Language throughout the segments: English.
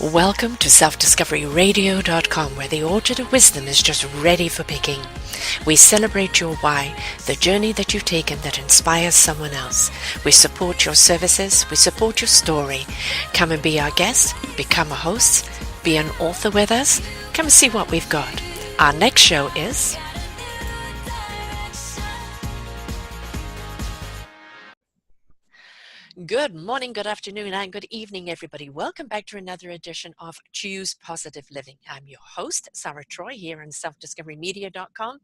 Welcome to selfdiscoveryradio.com, where the orchard of wisdom is just ready for picking. We celebrate your why, the journey that you've taken that inspires someone else. We support your services, we support your story. Come and be our guest, become a host, be an author with us. Come and see what we've got. Our next show is... Good morning, good afternoon, and good evening, everybody. Welcome back to another edition of Choose Positive Living. I'm your host, Sara Troy, here on selfdiscoverymedia.com.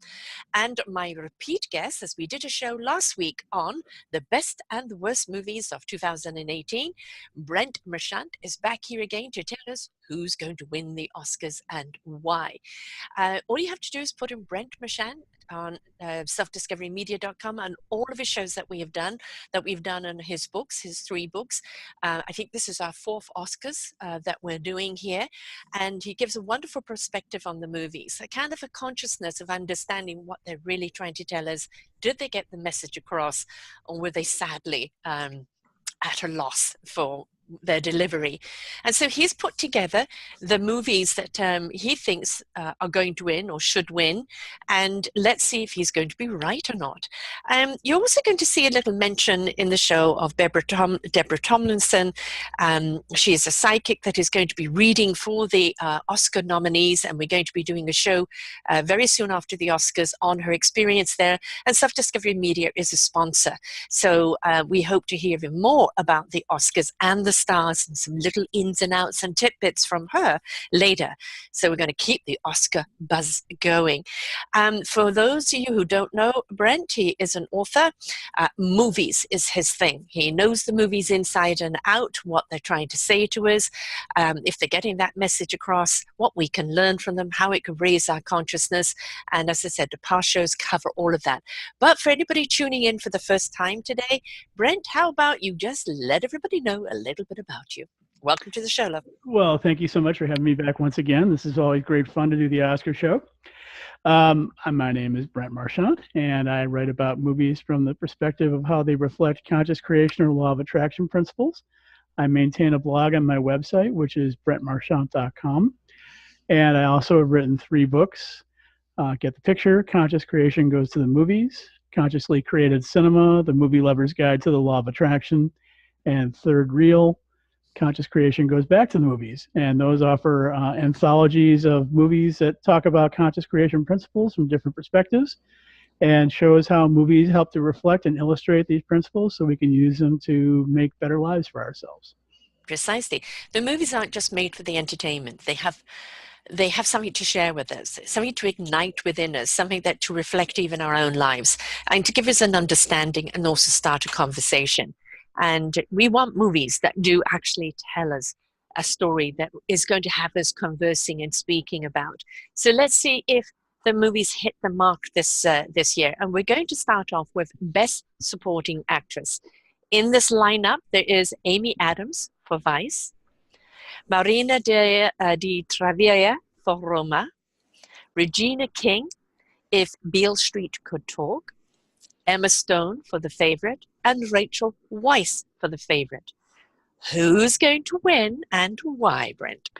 And my repeat guest, as we did a show last week on the best and the worst movies of 2018, Brent Marchant is back here again to tell us who's going to win the Oscars and why. All you have to do is put in Brent Marchant on selfdiscoverymedia.com and all of his shows that we've done on his books, his 3 books. I think this is our 4th Oscars that we're doing here, and he gives a wonderful perspective on the movies, a kind of a consciousness of understanding what they're really trying to tell us. Did they get the message across, or were they sadly at a loss for their delivery? And so he's put together the movies that he thinks are going to win or should win, and let's see if he's going to be right or not. You're also going to see a little mention in the show of Deborah Tomlinson. She is a psychic that is going to be reading for the Oscar nominees, and we're going to be doing a show very soon after the Oscars on her experience there, and Self-Discovery Media is a sponsor. So we hope to hear more about the Oscars and the stars and some little ins and outs and tidbits from her later. So we're going to keep the Oscar buzz going. For those of you who don't know Brent, he is an author. Movies is his thing. He knows the movies inside and out, what they're trying to say to us, if they're getting that message across, what we can learn from them, how it could raise our consciousness. And as I said, the past shows cover all of that. But for anybody tuning in for the first time today, Brent, how about you just let everybody know a little bit about you? Welcome to the show, love. Well, thank you so much for having me back once again. This is always great fun to do the Oscar show. My name is Brent Marchant, and I write about movies from the perspective of how they reflect conscious creation or law of attraction principles. I maintain a blog on my website, which is brentmarchant.com. And I also have written 3 books. Get the Picture, Conscious Creation Goes to the Movies, Consciously Created Cinema, The Movie Lover's Guide to the Law of Attraction, and Third Reel, Conscious Creation Goes Back to the Movies. And those offer anthologies of movies that talk about conscious creation principles from different perspectives, and shows how movies help to reflect and illustrate these principles so we can use them to make better lives for ourselves. Precisely. The movies aren't just made for the entertainment. They have something to share with us, something to ignite within us, something that to reflect even our own lives, and to give us an understanding and also start a conversation. And we want movies that do actually tell us a story that is going to have us conversing and speaking about. So let's see if the movies hit the mark this year. And we're going to start off with Best Supporting Actress. In this lineup, there is Amy Adams for Vice, Marina di Travia for Roma, Regina King, If Beale Street Could Talk, Emma Stone for The Favorite, and Rachel Weisz for The Favorite. Who's going to win and why, Brent?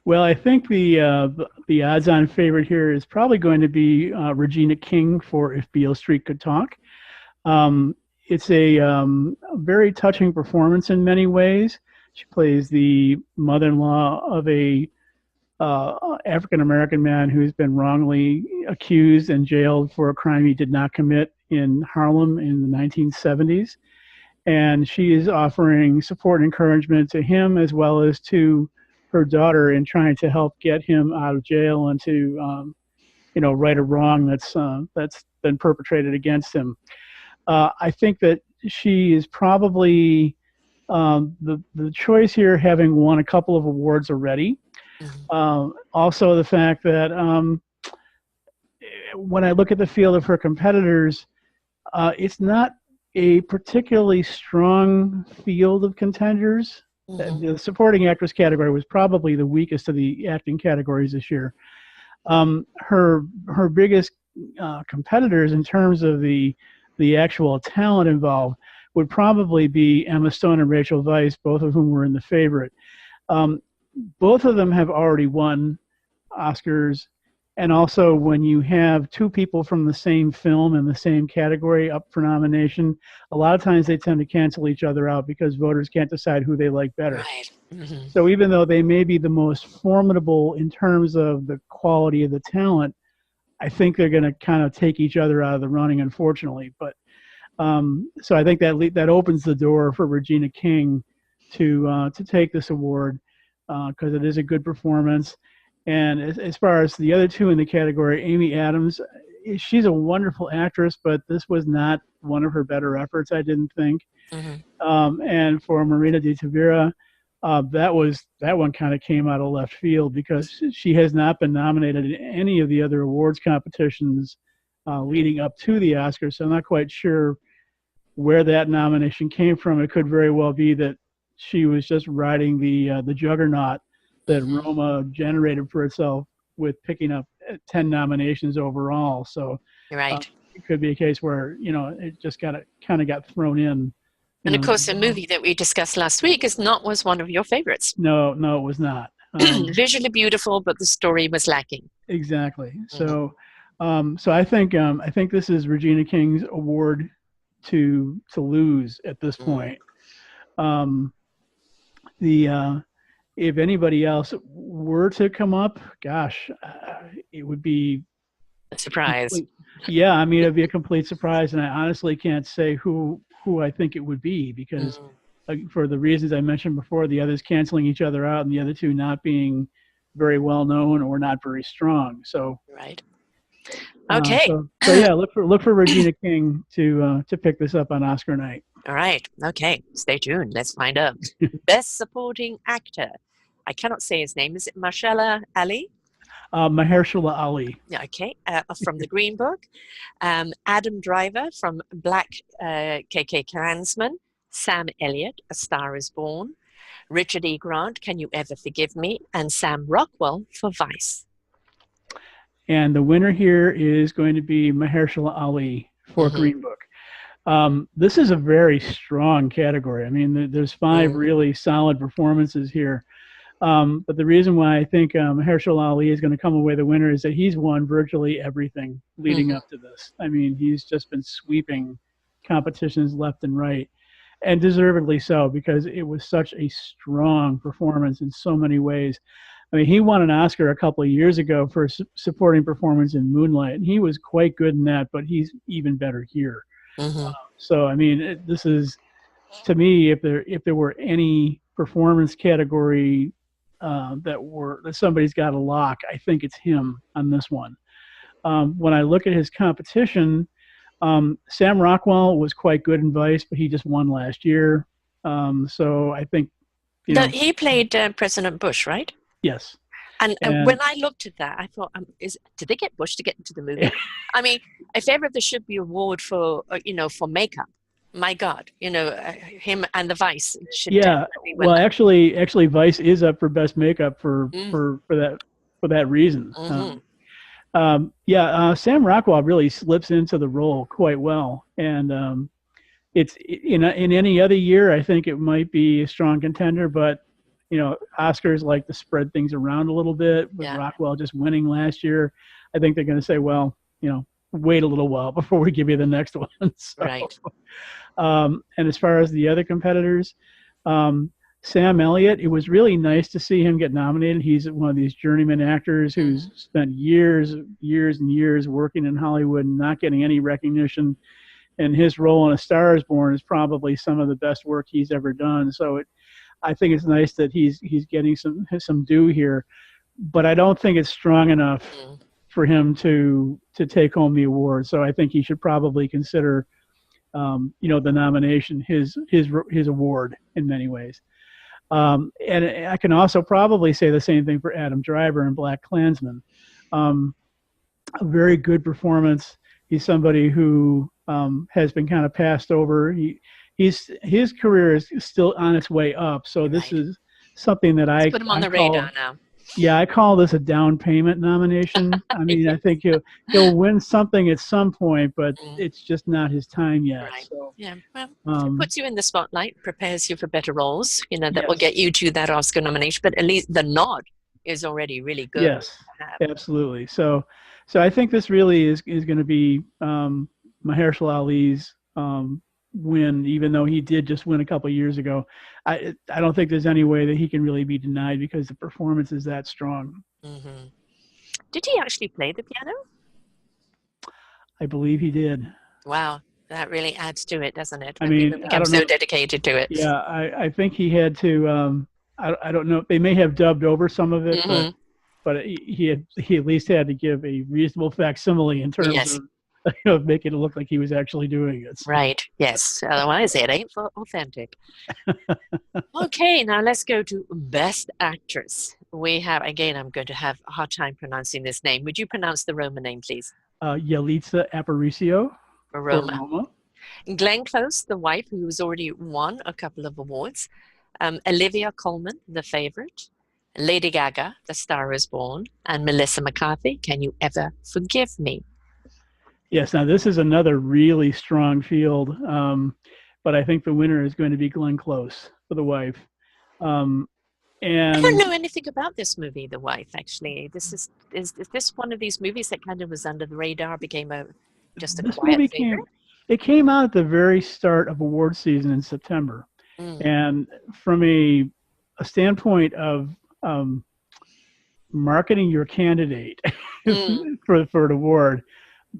Well, I think the odds-on favorite here is probably going to be Regina King for If Beale Street Could Talk. It's a very touching performance in many ways. She plays the mother-in-law of a African-American man who's been wrongly accused and jailed for a crime he did not commit in Harlem in the 1970s. And she is offering support and encouragement to him as well as to her daughter in trying to help get him out of jail and to, right a wrong that's been perpetrated against him. I think that she is probably the choice here, having won a couple of awards already. Also, the fact that when I look at the field of her competitors, it's not a particularly strong field of contenders. The supporting actress category was probably the weakest of the acting categories this year. Her biggest competitors in terms of the actual talent involved would probably be Emma Stone and Rachel Weisz, both of whom were in The Favorite. both of them have already won Oscars. And also, when you have two people from the same film in the same category up for nomination, a lot of times they tend to cancel each other out because voters can't decide who they like better. Right. Mm-hmm. So even though they may be the most formidable in terms of the quality of the talent, I think they're going to kind of take each other out of the running, unfortunately. But so I think that opens the door for Regina King to take this award because it is a good performance. And as far as the other two in the category, Amy Adams, she's a wonderful actress, but this was not one of her better efforts, I didn't think. Mm-hmm. And for Marina de Tavira, that one kind of came out of left field because she has not been nominated in any of the other awards competitions leading up to the Oscars. So I'm not quite sure where that nomination came from. It could very well be that she was just riding the juggernaut that Roma generated for itself with picking up 10 nominations overall. So Right. it could be a case where, it just kind of got thrown in. And of course, the movie that we discussed last week was one of your favorites. No, it was not. Visually beautiful, but the story was lacking. Exactly. So, so I think this is Regina King's award to lose at this point. If anybody else were to come up, gosh, it would be a surprise. Yeah, I mean, it'd be a complete surprise, and I honestly can't say who I think it would be because for the reasons I mentioned before, the others canceling each other out and the other two not being very well known or not very strong. So right. Okay. So yeah, look for Regina King to pick this up on Oscar night. All right. Okay. Stay tuned. Let's find out. Best Supporting Actor. I cannot say his name. Is it Mahershala Ali? Mahershala Ali. Yeah. Okay. From The Green Book. Adam Driver from Black KK Klansman. Sam Elliott, A Star Is Born. Richard E. Grant, Can You Ever Forgive Me? And Sam Rockwell for Vice. And the winner here is going to be Mahershala Ali for Green Book. This is a very strong category. I mean, there's 5 really solid performances here. But the reason why I think Mahershala Ali is going to come away the winner is that he's won virtually everything leading up to this. I mean, he's just been sweeping competitions left and right, and deservedly so because it was such a strong performance in so many ways. I mean, he won an Oscar a couple of years ago for supporting performance in Moonlight, and he was quite good in that, but he's even better here. So, I mean, this is, to me, if there were any performance category that somebody's got a lock, I think it's him on this one. When I look at his competition, Sam Rockwell was quite good in Vice, but he just won last year. So I think, he played President Bush, right? Yes. And when I looked at that, I thought, did they get Bush to get into the movie? I mean, if ever there should be an award for, for makeup, my God, him and the Vice should definitely win. Well, actually, Vice is up for best makeup for that reason. Sam Rockwell really slips into the role quite well, and it's in any other year, I think it might be a strong contender, but. Oscars like to spread things around a little bit. With Rockwell just winning last year, I think they're going to say, well, wait a little while before we give you the next one. So, right. And as far as the other competitors, Sam Elliott, it was really nice to see him get nominated. He's one of these journeyman actors who's spent years and years working in Hollywood and not getting any recognition. And his role in A Star Is Born is probably some of the best work he's ever done. So I think it's nice that he's getting some due here, but I don't think it's strong enough for him to take home the award. So I think he should probably consider, the nomination his award in many ways. And I can also probably say the same thing for Adam Driver in Black Klansman. A very good performance. He's somebody who has been kind of passed over. His career is still on its way up, so this is something that I put him on the radar now. Yeah, I call this a down payment nomination. I mean, I think he'll win something at some point, but Mm, it's just not his time yet. right. So, Yeah. Well, it um, puts you in the spotlight, prepares you for better roles, that will yes, get you to that Oscar nomination. But at least the nod is already really good yes, to have. absolutely. So I think this really is going to be Mahershala Ali's win, even though he did just win a couple of years ago. I don't think there's any way that he can really be denied because the performance is that strong. Hmm. Did he actually play the piano? I believe he did. Wow, that really adds to it, doesn't it? I When people mean, I become don't so know. dedicated to it. Yeah, I think he had to. I don't know. They may have dubbed over some of it, Hmm. but he at least had to give a reasonable facsimile in terms Yes, of making it look like he was actually doing it. So, right. Yes. Otherwise, it ain't authentic. Okay, now let's go to Best Actress. We have, again, I'm going to have a hard time pronouncing this name. Would you pronounce the Roman name, please? Yalitza Aparicio for Roma. Roma. Glenn Close, the wife, who's already won a couple of awards. Olivia Colman, the favorite. Lady Gaga, The Star is Born. And Melissa McCarthy, Can You Ever Forgive Me? Yes, now this is another really strong field, but I think the winner is going to be Glenn Close for the wife. Um, I don't and know anything about this movie, The Wife, actually. Is this one of these movies that kind of was under the radar, became just a this quiet movie favorite? came out at the very start of award season in September. Mm, And from a standpoint of um, marketing your candidate mm, for an award,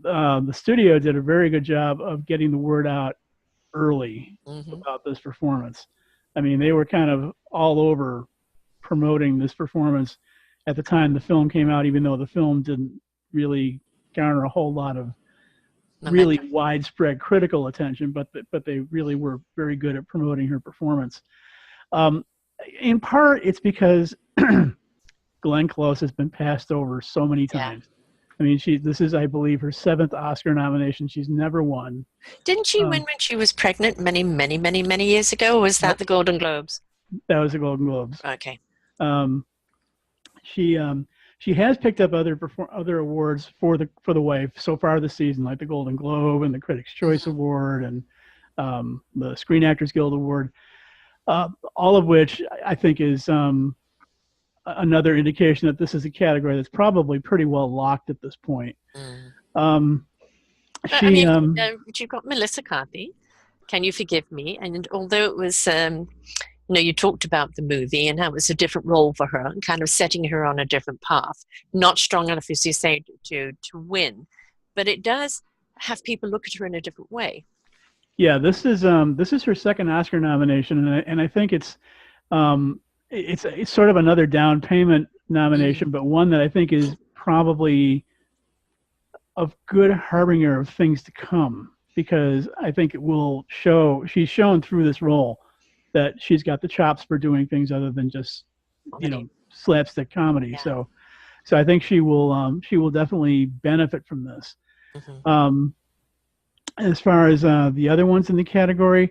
the studio did a very good job of getting the word out early hmm. about this performance. I mean, they were kind of all over promoting this performance at the time the film came out, even though the film didn't really garner a whole lot of really Momentum. widespread critical attention, but they really were very good at promoting her performance. Um, in part, it's because Glenn Close has been passed over so many Yeah. times. I mean, this is, I believe, her seventh Oscar nomination. She's never won. Didn't she win Um, when she was pregnant many, many, many, many years ago? Or was that nope, the Golden Globes? that was the Golden Globes. Okay. Um, she she has picked up other awards for the wife so far this season, like the Golden Globe and the Critics' Choice Hmm. Award and the Screen Actors Guild Award, all of which I think is another indication that this is a category that's probably pretty well locked at this point. Mm. Um, I she mean, you've got Melissa Carthy, Can You Forgive Me? And although it was, you talked about the movie and how it was a different role for her and kind of setting her on a different path, not strong enough, as you say, to win, but it does have people look at her in a different way. Yeah, this is her second Oscar nomination, and I think um, it's sort of another down payment Mm. nomination, but one that I think is probably a good harbinger of things to come because I think it will show she's shown through this role that she's got the chops for doing things other than just Comedy. slapstick comedy. Yeah. So I think she will definitely benefit from this. Hmm. Um, as far as the other ones in the category,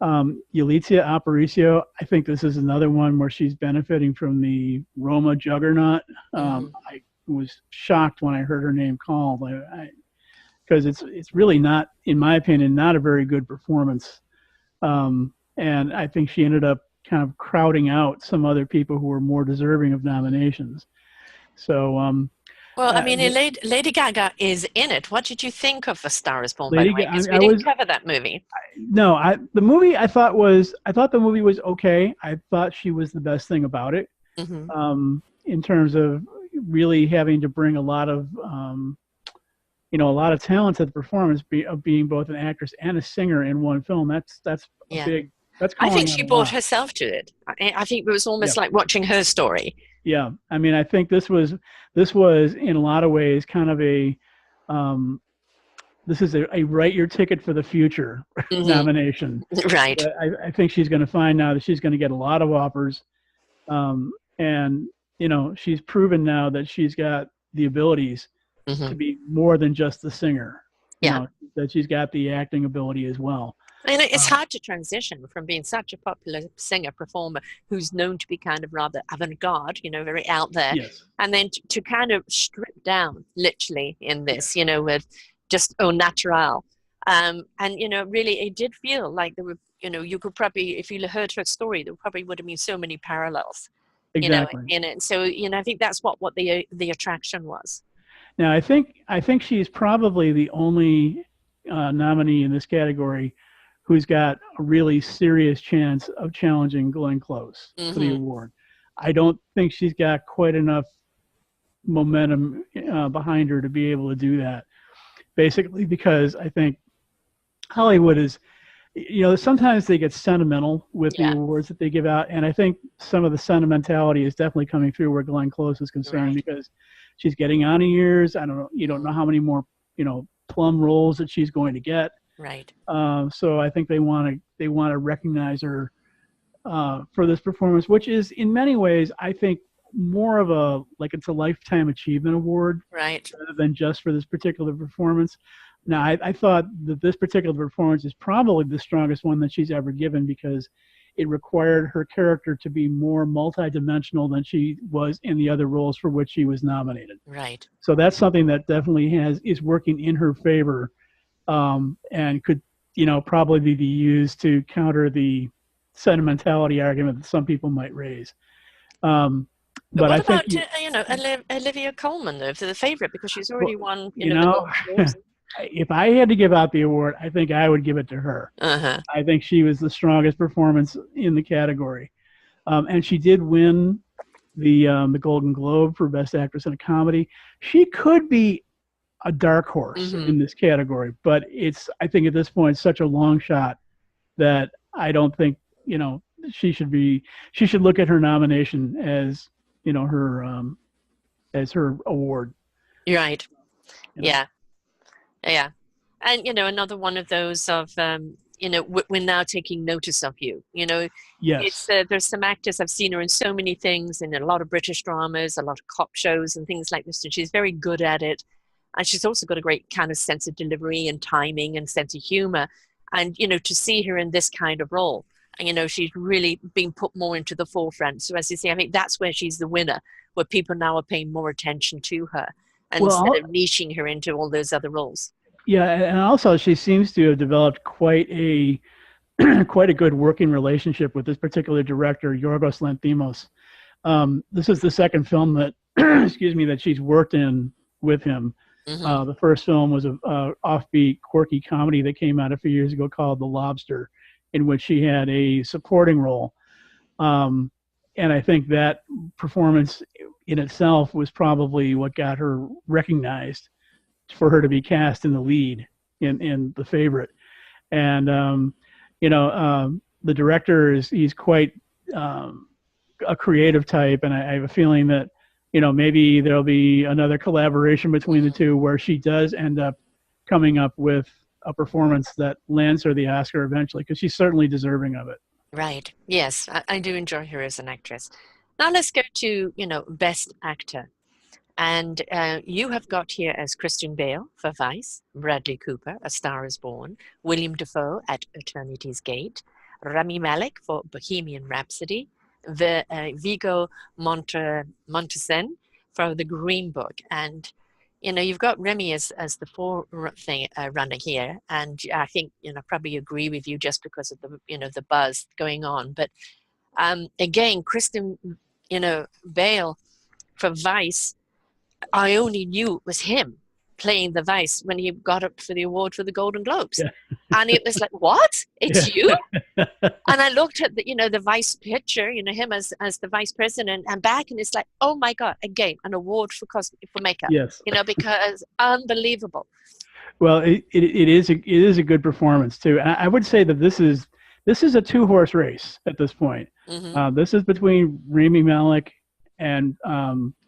Yalitza Aparicio, I think this is another one where she's benefiting from the Roma juggernaut. Hmm. I was shocked when I heard her name called because it's really not, in my opinion, not a very good performance. And I think she ended up kind of crowding out some other people who were more deserving of nominations. So Well, I uh, mean, Lady Gaga is in it. What did you think of A Star Is Born, by the Lady way? Gaga, Because we I didn't was cover that movie. no, I thought the movie was okay. I thought she was the best thing about it, Hmm. in terms of really having to bring a lot of a lot of talent to the performance, of being both an actress and a singer in one film. That's a Yeah. big that's I think calling out she a brought lot. herself to it. I think it was Yeah, almost like watching her story. yeah. I mean, I think this was in a lot of ways kind of a um, this is a write your ticket for the future Hmm. nomination. Right. I think she's going to find now that she's going to get a lot of offers, and she's proven now that she's got the abilities Hmm. to be more than just the singer. Yeah. That she's got the acting ability as well. And it's Um, hard to transition from being such a popular singer performer who's known to be kind of rather avant-garde, very out there, yes, and then to kind of strip down literally in this, yes, with just au natural. And really, it did feel like there were, you could probably, if you heard her story, there probably would have been so many parallels, exactly. in it. So, I think that's what the attraction was. Now, I think she's probably the only nominee in this category who's got a really serious chance of challenging Glenn Close for the Hmm. award. I don't think she's got quite enough momentum behind her to be able to do that. Basically, because I think Hollywood is, sometimes they get sentimental with the Yeah, awards that they give out, and I think some of the sentimentality is definitely coming through where Glenn Close is concerned right. because she's getting on in years. I don't know, you don't know how many more, plum roles that she's going to get. Right. So I think they want to recognize her for this performance, which is in many ways, I think, more of a like it's a lifetime achievement award Right. rather than just for this particular performance. Now, I thought that this particular performance is probably the strongest one that she's ever given because it required her character to be more multidimensional than she was in the other roles for which she was nominated. Right. So that's something that definitely is working in her favor, and could, probably be used to counter the sentimentality argument that some people might raise. Um, But but what I think, about Olivia Colman, though, for the favorite, because she's well, already won, you the know, Golden Globes. if I had to give out the award, I think I would give it to her. Uh-huh. I think she was the strongest performance in the category, and she did win the Golden Globe for Best Actress in a Comedy. She could be a dark horse Hmm. in this category, but I think at this point such a long shot that I don't think she should be. She should look at her nomination as her as her award. You're right. You know. Yeah. Yeah. And, another one of those of, we're now taking notice of you. It's Yes. there's some actors, I've seen her in so many things, in a lot of British dramas, a lot of cop shows and things like this, and she's very good at it. And she's also got a great kind of sense of delivery and timing and sense of humor. And, to see her in this kind of role, and, she's really been put more into the forefront. So as you say, I think that's where she's the winner, where people now are paying more attention to her instead Well, of niching her into all those other roles. yeah, and also she seems to have developed quite a quite a good working relationship with this particular director, Yorgos Lanthimos. This is the second film that, excuse me, that she's worked in with him. Hmm. The first film was a offbeat, quirky comedy that came out a few years ago called The Lobster, in which she had a supporting role. Um, and I think that performance in itself was probably what got her recognized for her to be cast in the lead in The Favorite. And the director he's quite a creative type, and I have a feeling that maybe there'll be another collaboration between the two where she does end up coming up with a performance that lands her the Oscar eventually, because she's certainly deserving of it. Right. Yes, I do enjoy her as an actress. Now let's go to, Best Actor. And you have got here as Christian Bale for Vice, Bradley Cooper, A Star is Born, William Dafoe at Eternity's Gate, Rami Malek for Bohemian Rhapsody, Viggo Mortensen for The Green Book. And, you've got Remy as the runner here. And I think, probably agree with you just because of the buzz going on. But again, Christian, Bale for Vice, I only knew it was him playing the Vice when he got up for the award for the Golden Globes. Yeah. And it was like, what? Yeah. It's you? And I looked at the Vice picture, him as the vice president and back, and it's like, oh my God, again, an award for makeup, Yes. because unbelievable. Well, it is a good performance too. And I would say that this is a two-horse race at this point. Hmm. This is between Rami Malek and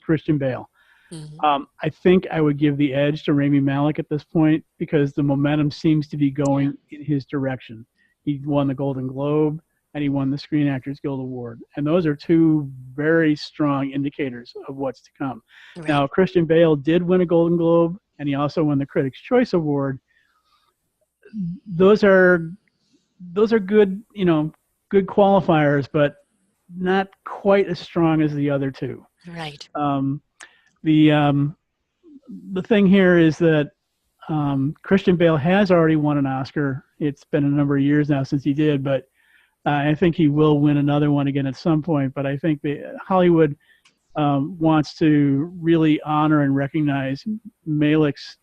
Christian Bale. Hmm. I think I would give the edge to Rami Malek at this point because the momentum seems to be Yeah. going in his direction. He won the Golden Globe and he won the Screen Actors Guild Award. And those are two very strong indicators of what's to come. Right. Now, Christian Bale did win a Golden Globe and he also won the Critics' Choice Award. Those are those are good, good qualifiers, but not quite as strong as the other two. Right. The the thing here is that Christian Bale has already won an Oscar. It's been a number of years now since he did, but I think he will win another one again at some point. But I think Hollywood wants to really honor and recognize Malick's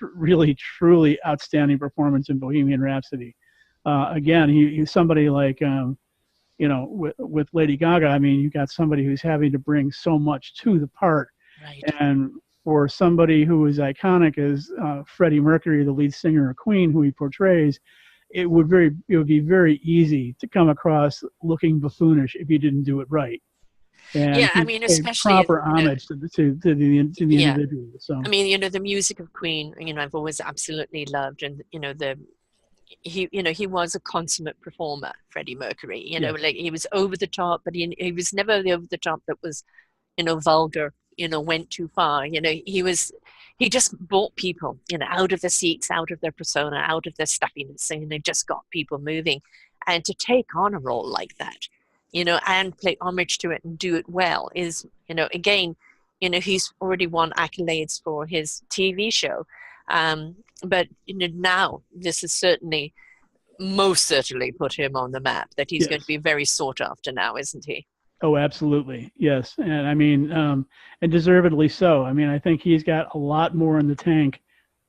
really, truly outstanding performance in Bohemian Rhapsody. Again, he's somebody like, with Lady Gaga, I mean, you got somebody who's having to bring so much to the part. Right. And for somebody who is iconic as Freddie Mercury, the lead singer of Queen, who he portrays, it would be very easy to come across looking buffoonish if you didn't do it right. And Yeah, I he mean, paid especially proper homage to the yeah. individual. So I mean, the music of Queen, I've always absolutely loved, and he was a consummate performer, Freddie Mercury. yes. Like he was over the top, but he was never the over the top that was, vulgar. Went too far. He just brought people, out of the seats, out of their persona, out of their stuffiness, and they just got people moving. And to take on a role like that, and play homage to it and do it well is, again, he's already won accolades for his TV show. But now this is most certainly put him on the map, that he's going to be very sought after now, isn't he? Oh, absolutely. Yes. And I mean, and deservedly so. I mean, I think he's got a lot more in the tank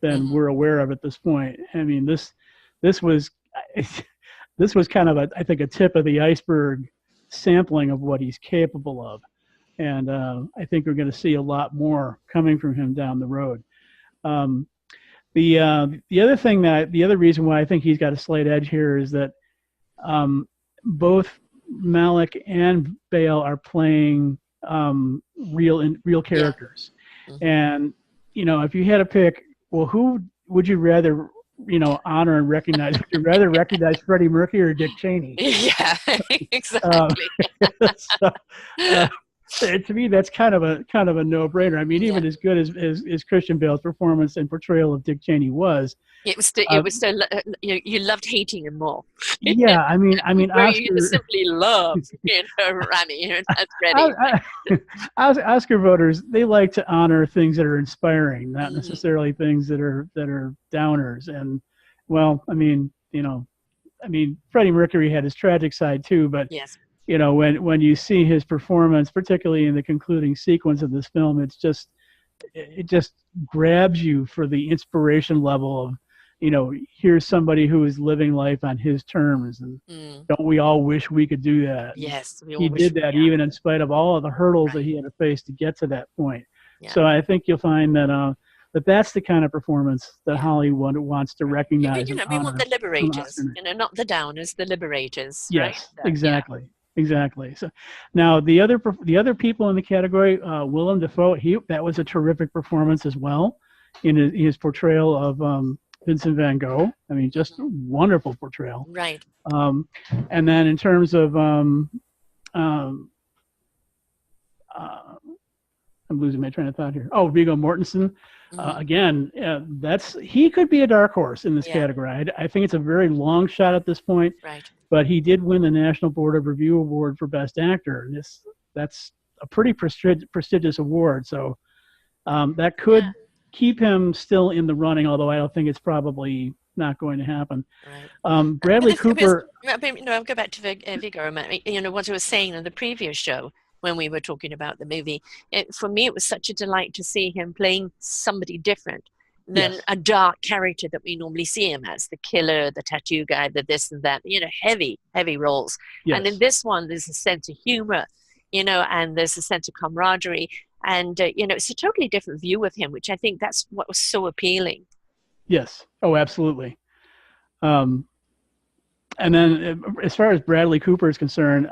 than we're aware of at this point. I mean, this was kind of I think a tip of the iceberg sampling of what he's capable of. And I think we're going to see a lot more coming from him down the road. The other reason why I think he's got a slight edge here is that both Malick and Bale are playing real characters. Mm-hmm. And if you had to pick, well, who would you rather honor and recognize? Would you rather recognize Freddie Mercury or Dick Cheney? Yeah, exactly. To me, that's kind of a no-brainer. I mean, even as good as Christian Bale's performance and portrayal of Dick Cheney was, it was still you loved hating him more. Yeah, I mean, Oscar, you simply love Rami. That's ready. Oscar voters, they like to honor things that are inspiring, not necessarily things that are downers. And well, I mean, Freddie Mercury had his tragic side too, but yes. When you see his performance, particularly in the concluding sequence of this film, it just grabs you for the inspiration level of, here's somebody who is living life on his terms, and don't we all wish we could do that? Yes, he did that even in spite of all of the hurdles that he had to face to get to that point. Yeah. So I think you'll find that that's the kind of performance that Hollywood wants to recognize. We want the liberators, not the downers, the liberators. Yes, right? Exactly. Yeah. Exactly. So now the other people in the category, Willem Dafoe, that was a terrific performance as well in his portrayal of Vincent van Gogh. I mean, just a wonderful portrayal. Right. And then in terms of I'm losing my train of thought here. Oh, Viggo Mortensen. Again, he could be a dark horse in this category. I think it's a very long shot at this point. Right. But he did win the National Board of Review Award for Best Actor. And that's a pretty prestigious award. So that could keep him still in the running, although I don't think it's probably not going to happen. Right. Bradley Cooper. I'll go back to Viggo a minute. What I was saying in the previous show when we were talking about the movie, for me, it was such a delight to see him playing somebody different than a dark character that we normally see him as, the killer, the tattoo guy, the this and that, heavy roles. Yes. And in this one, there's a sense of humor, and there's a sense of camaraderie. And, it's a totally different view of him, which I think that's what was so appealing. Yes. Oh, absolutely. And then as far as Bradley Cooper is concerned,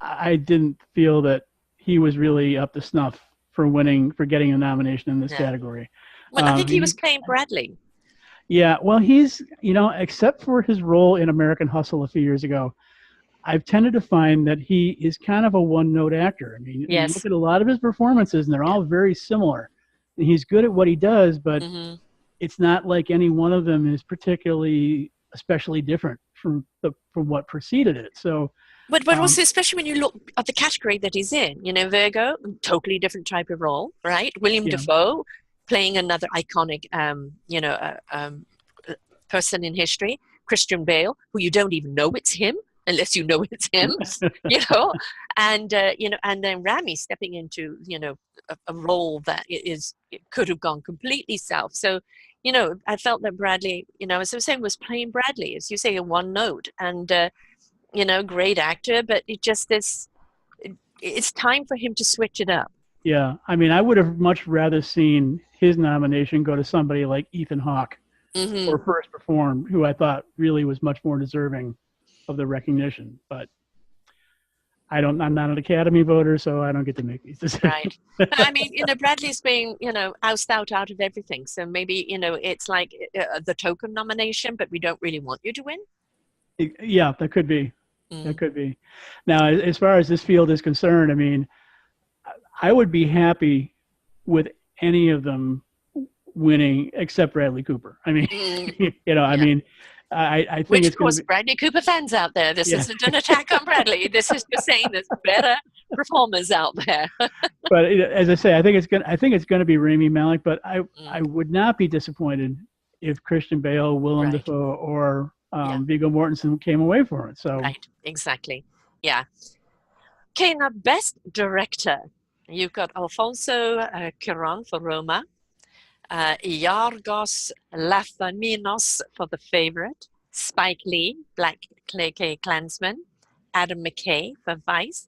I didn't feel that he was really up to snuff for getting a nomination in this category. Well, I think he was playing Bradley. Yeah, well, he's, except for his role in American Hustle a few years ago, I've tended to find that he is kind of a one-note actor. I mean, you look at a lot of his performances, and they're all very similar. And he's good at what he does, but it's not like any one of them is especially different from what preceded it. So, but also, especially when you look at the category that he's in, Virgo, totally different type of role, right? William yeah, Dafoe playing another iconic, person in history. Christian Bale, who you don't even know it's him unless you know it's him, you know, and then Rami stepping into, a role that it could have gone completely south. So, I felt that Bradley, as I was saying, was playing Bradley, as you say, in one note, and great actor, but it's time for him to switch it up. yeah. I mean, I would have much rather seen his nomination go to somebody like Ethan Hawke Mm-hmm. or First Reformed, who I thought really was much more deserving of the recognition. But I'm not an Academy voter, so I don't get to make these decisions. Right. But I mean, Bradley's being, ousted out of everything. So maybe, it's like the token nomination, but we don't really want you to win. Yeah, that could be. That could be. Now, as far as this field is concerned, I mean, I would be happy with any of them winning except Bradley Cooper. I mean, I mean, I think which, it's of course, Bradley Cooper fans out there. This isn't an attack on Bradley. This is just saying there's better performers out there. But as I say, I think it's going to be Rami Malek. But I would not be disappointed if Christian Bale, Willem Dafoe, or Viggo Mortensen came away for it. So right, exactly, yeah. Okay, now best director, you've got Alfonso Cuarón for Roma. Yorgos Lanthimos for The Favorite, Spike Lee, Black Klansman, Adam McKay for Vice,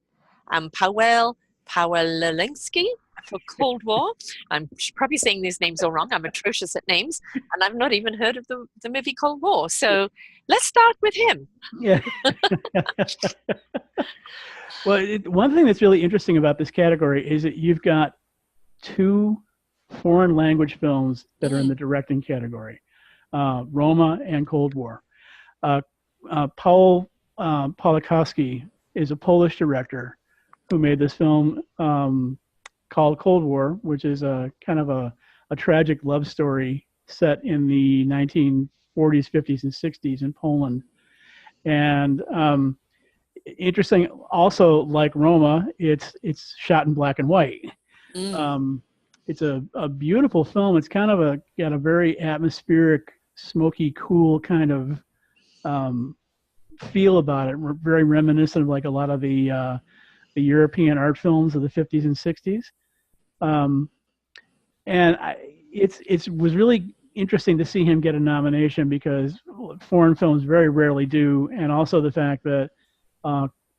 and Paweł Pawliński for Cold War. I'm probably saying these names all wrong. I'm atrocious at names, and I've not even heard of the movie Cold War. So let's start with him. Yeah. Well, one thing that's really interesting about this category is that you've got two foreign language films that are in the directing category, Roma and Cold War. Paweł Pawlikowski is a Polish director who made this film called Cold War, which is a kind of a tragic love story set in the 1940s, 50s, and 60s in Poland. And interesting, also like Roma, it's shot in black and white. It's a beautiful film. It's kind of got a very atmospheric, smoky, cool kind of feel about it. Very reminiscent of like a lot of the European art films of the 50s and 60s. And it was really interesting to see him get a nomination because foreign films very rarely do, and also the fact that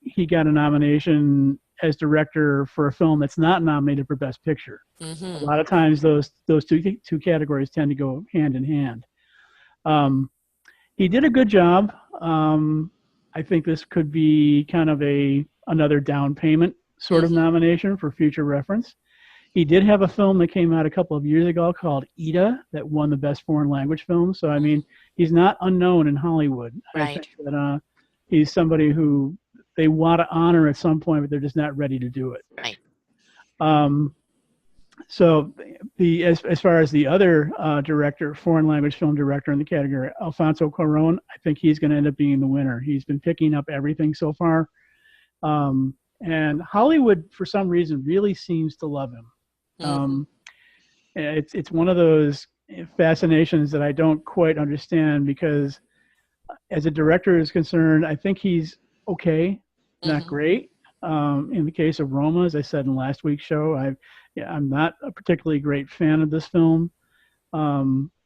he got a nomination as director for a film that's not nominated for Best Picture. A lot of times those two categories tend to go hand in hand. He did a good job. I think this could be kind of another down payment sort of nomination for future reference. He did have a film that came out a couple of years ago called Ida that won the Best Foreign Language Film. So, I mean, he's not unknown in Hollywood. Right. I think that he's somebody who they want to honor at some point, but they're just not ready to do it. Right. So as far as the other director, foreign language film director in the category, Alfonso Cuarón, I think he's going to end up being the winner. He's been picking up everything so far. And Hollywood, for some reason, really seems to love him. It's one of those fascinations that I don't quite understand because as a director is concerned, I think he's okay, not great. In the case of Roma, as I said in last week's show, I'm not a particularly great fan of this film.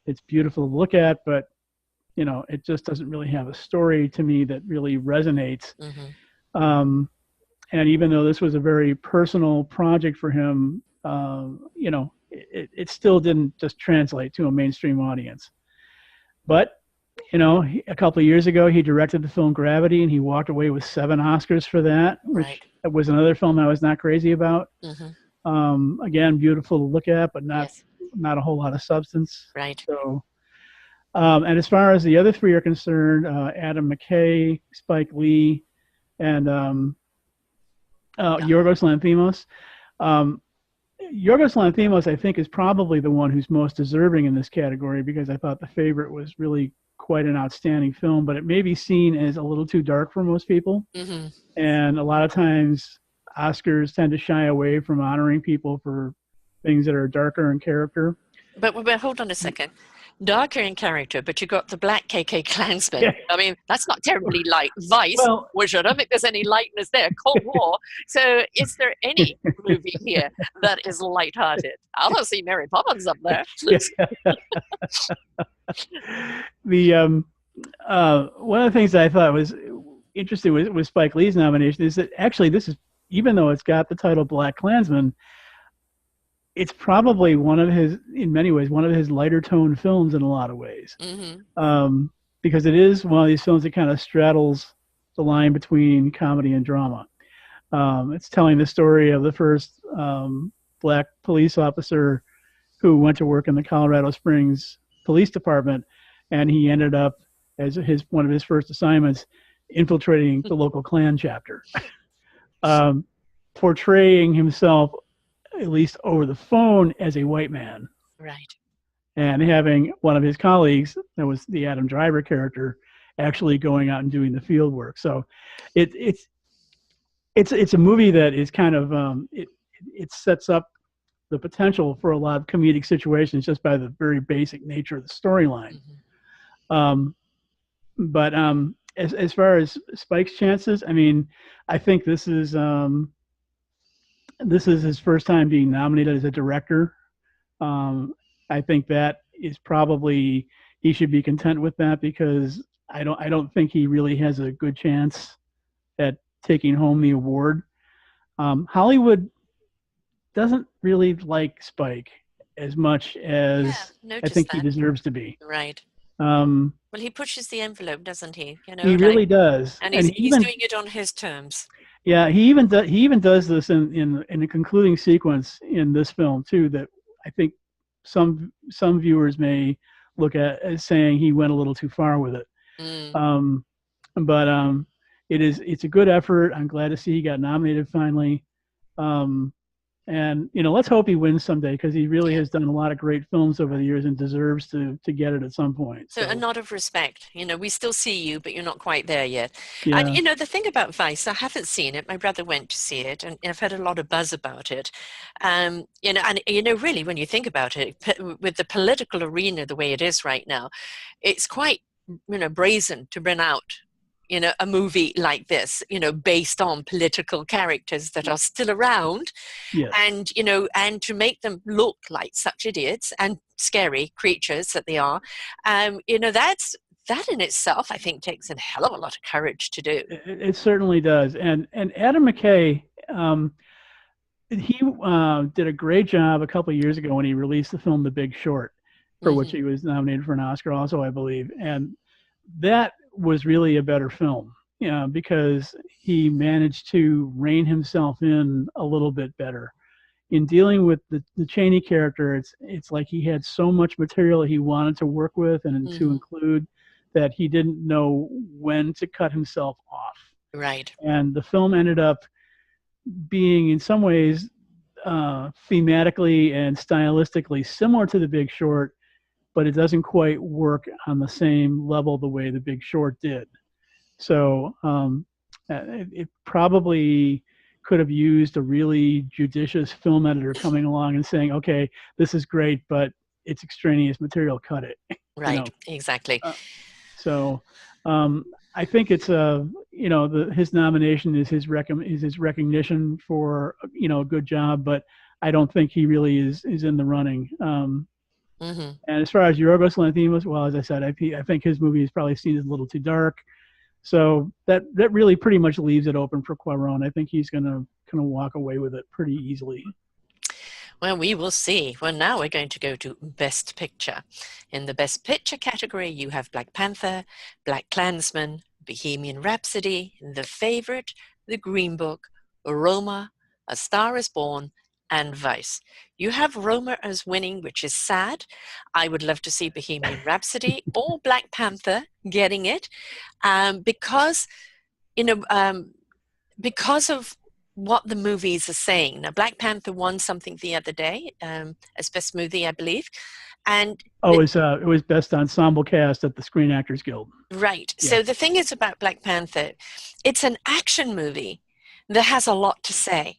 It's beautiful to look at, but it just doesn't really have a story to me that really resonates. And even though this was a very personal project for him, it still didn't just translate to a mainstream audience. But a couple of years ago, he directed the film Gravity, and he walked away with 7 Oscars for that, which was another film I was not crazy about. Again, beautiful to look at, but not a whole lot of substance. Right. So, and as far as the other 3 are concerned, Adam McKay, Spike Lee, and Yorgos Lanthimos. Yorgos Lanthimos, I think, is probably the one who's most deserving in this category because I thought The Favorite was really quite an outstanding film, but it may be seen as a little too dark for most people. Mm-hmm. And a lot of times, Oscars tend to shy away from honoring people for things that are darker in character. But hold on a second. Darker in character, but you got the black KK Klansman. Yeah. I mean, that's not terribly light. Vice, Well, which I don't think there's any lightness there. Cold War. So, is there any movie here that is lighthearted? I don't see Mary Poppins up there. the one of the things that I thought was interesting with Spike Lee's nomination is that actually this is, even though it's got the title Black Klansman, it's probably in many ways, one of his lighter tone films in a lot of ways. Mm-hmm. Because it is one of these films that kind of straddles the line between comedy and drama. It's telling the story of the first black police officer who went to work in the Colorado Springs Police Department, and he ended up, as one of his first assignments, infiltrating the local Klan chapter, portraying himself, at least over the phone, as a white man. Right. And having one of his colleagues, that was the Adam Driver character, actually going out and doing the field work. So it's a movie that is kind of it sets up the potential for a lot of comedic situations just by the very basic nature of the storyline. Mm-hmm. But as far as Spike's chances, I mean, I think this is his first time being nominated as a director. I think that is probably, he should be content with that, because I don't think he really has a good chance at taking home the award. Hollywood doesn't really like Spike as much as I think he deserves to be. Right. Well, he pushes the envelope, doesn't he? You know, he really does, and he's doing it on his terms. Yeah, he even does this in a concluding sequence in this film too, that I think some viewers may look at as saying he went a little too far with it. But it's a good effort. I'm glad to see he got nominated finally. And let's hope he wins someday, because he really has done a lot of great films over the years and deserves to get it at some point. So a nod of respect. We still see you, but you're not quite there yet. Yeah. And the thing about Vice, I haven't seen it. My brother went to see it, and I've heard a lot of buzz about it. And really, when you think about it, with the political arena the way it is right now, it's quite brazen to bring out a movie like this, based on political characters that are still around. Yes. And to make them look like such idiots and scary creatures that they are, that in itself, I think, takes a hell of a lot of courage to do. It certainly does. And Adam McKay, he did a great job a couple of years ago when he released the film The Big Short, for which he was nominated for an Oscar also, I believe. And that was really a better film, because he managed to rein himself in a little bit better in dealing with the Cheney character. It's like he had so much material he wanted to work with and to include, that he didn't know when to cut himself off. Right. And the film ended up being, in some ways, thematically and stylistically similar to The Big Short, but it doesn't quite work on the same level the way The Big Short did. So it probably could have used a really judicious film editor coming along and saying, okay, this is great, but it's extraneous material, cut it. Right, exactly. So I think it's his nomination is his recognition for a good job, but I don't think he really is in the running. And as far as Yorgos Lanthimos, well, as I said, I think his movie is probably seen as a little too dark. So that really pretty much leaves it open for Cuarón. I think he's going to kind of walk away with it pretty easily. Well, we will see. Well, now we're going to go to Best Picture. In the Best Picture category, you have Black Panther, Black Klansman, Bohemian Rhapsody, The Favorite, The Green Book, Roma, A Star is Born, and Vice. You have Roma as winning, which is sad. I would love to see Bohemian Rhapsody or Black Panther getting it, because of what the movies are saying. Now, Black Panther won something the other day as best movie, I believe, and Oh, it was best ensemble cast at the Screen Actors Guild. right. Yeah. So the thing is about Black Panther, it's an action movie that has a lot to say.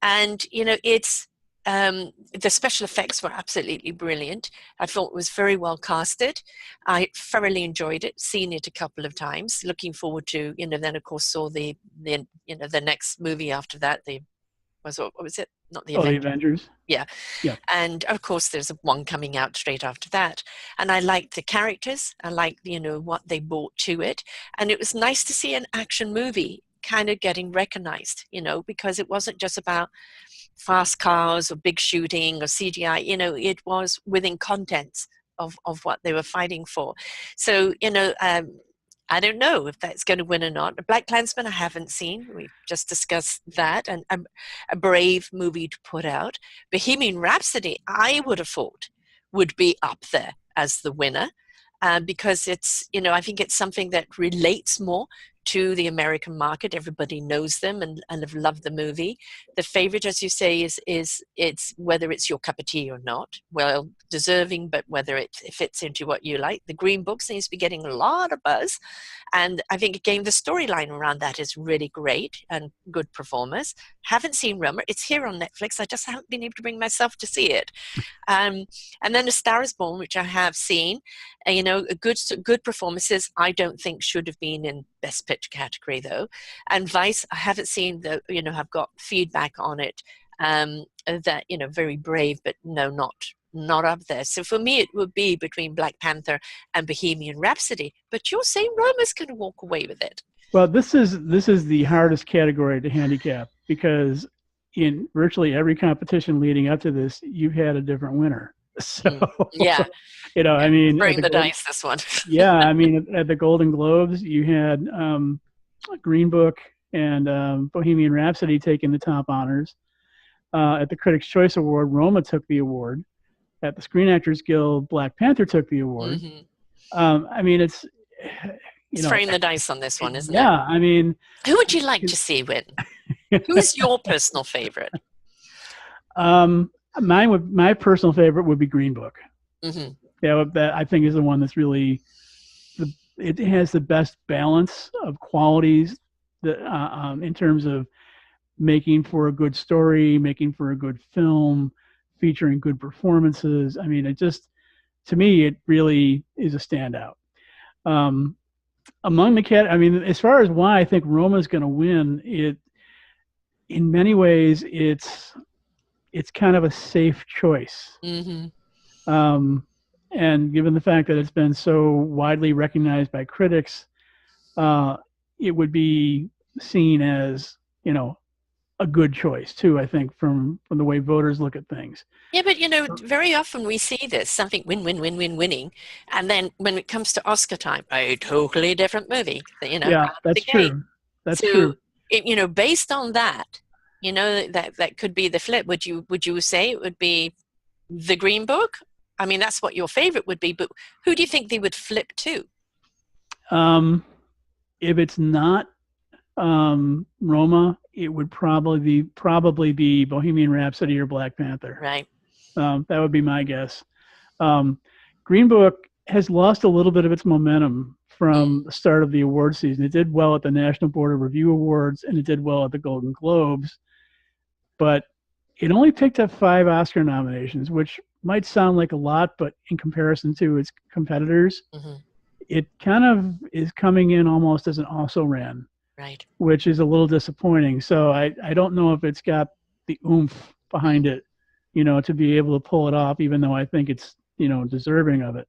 And, it's the special effects were absolutely brilliant. I thought it was very well casted. I thoroughly enjoyed it, seen it a couple of times. Looking forward to, then of course saw the next movie after that. What was it? Not the Oh, the Avengers. Avengers. Yeah. Yeah. And of course, there's one coming out straight after that. And I liked the characters. I liked, what they brought to it. And it was nice to see an action movie kind of getting recognized, because it wasn't just about fast cars or big shooting or CGI, it was within contents of what they were fighting for. So, I don't know if that's going to win or not. Black Klansman, I haven't seen. We've just discussed that, and a brave movie to put out. Bohemian Rhapsody, I would have thought, would be up there as the winner, because it's, I think it's something that relates more to the American market. Everybody knows them and have loved the movie. The favorite, as you say, is it's whether it's your cup of tea or not. Well, deserving, but whether it fits into what you like. The Green Book seems to be getting a lot of buzz. And I think, again, the storyline around that is really great and good performers. Haven't seen Roma. It's here on Netflix. I just haven't been able to bring myself to see it. And then A Star is Born, which I have seen. Good performances. I don't think should have been in Best Picture category, though. And Vice, I haven't seen I've got feedback on it that, very brave, but no, not up there. So for me, it would be between Black Panther and Bohemian Rhapsody. But you're saying Roma's going to walk away with it. Well, this is the hardest category to handicap, because in virtually every competition leading up to this, you've had a different winner. So, yeah, I mean, bring the dice this one. Yeah, I mean, at the Golden Globes, you had Green Book and Bohemian Rhapsody taking the top honors. At the Critics' Choice Award, Roma took the award. At the Screen Actors Guild, Black Panther took the award. Mm-hmm. I mean, it's throwing the dice on this one, isn't it? Yeah, I mean, who would you like to see win? Who is your personal favorite? My personal favorite would be Green Book. Mm-hmm. Yeah, that I think is the one that's really it has the best balance of qualities that in terms of making for a good story, making for a good film, featuring good performances. I mean, to me, it really is a standout. Among the as far as why I think Roma is going to win, in many ways, it's kind of a safe choice. Mm-hmm. And given the fact that it's been so widely recognized by critics, it would be seen as, a good choice too, I think, from the way voters look at things. Yeah, but very often we see this, something winning, and then when it comes to Oscar time, a totally different movie. Yeah, that's true. That's true. Based on that, that could be the flip. Would you say it would be the Green Book? I mean, that's what your favorite would be, but who do you think they would flip to? If it's not Roma, it would probably be Bohemian Rhapsody or Black Panther. Right. That would be my guess. Green Book has lost a little bit of its momentum from the start of the award season. It did well at the National Board of Review Awards, and it did well at the Golden Globes, but it only picked up 5 Oscar nominations, which might sound like a lot, but in comparison to its competitors, it kind of is coming in almost as an also-ran. Right. Which is a little disappointing. So I don't know if it's got the oomph behind it, to be able to pull it off, even though I think it's, deserving of it.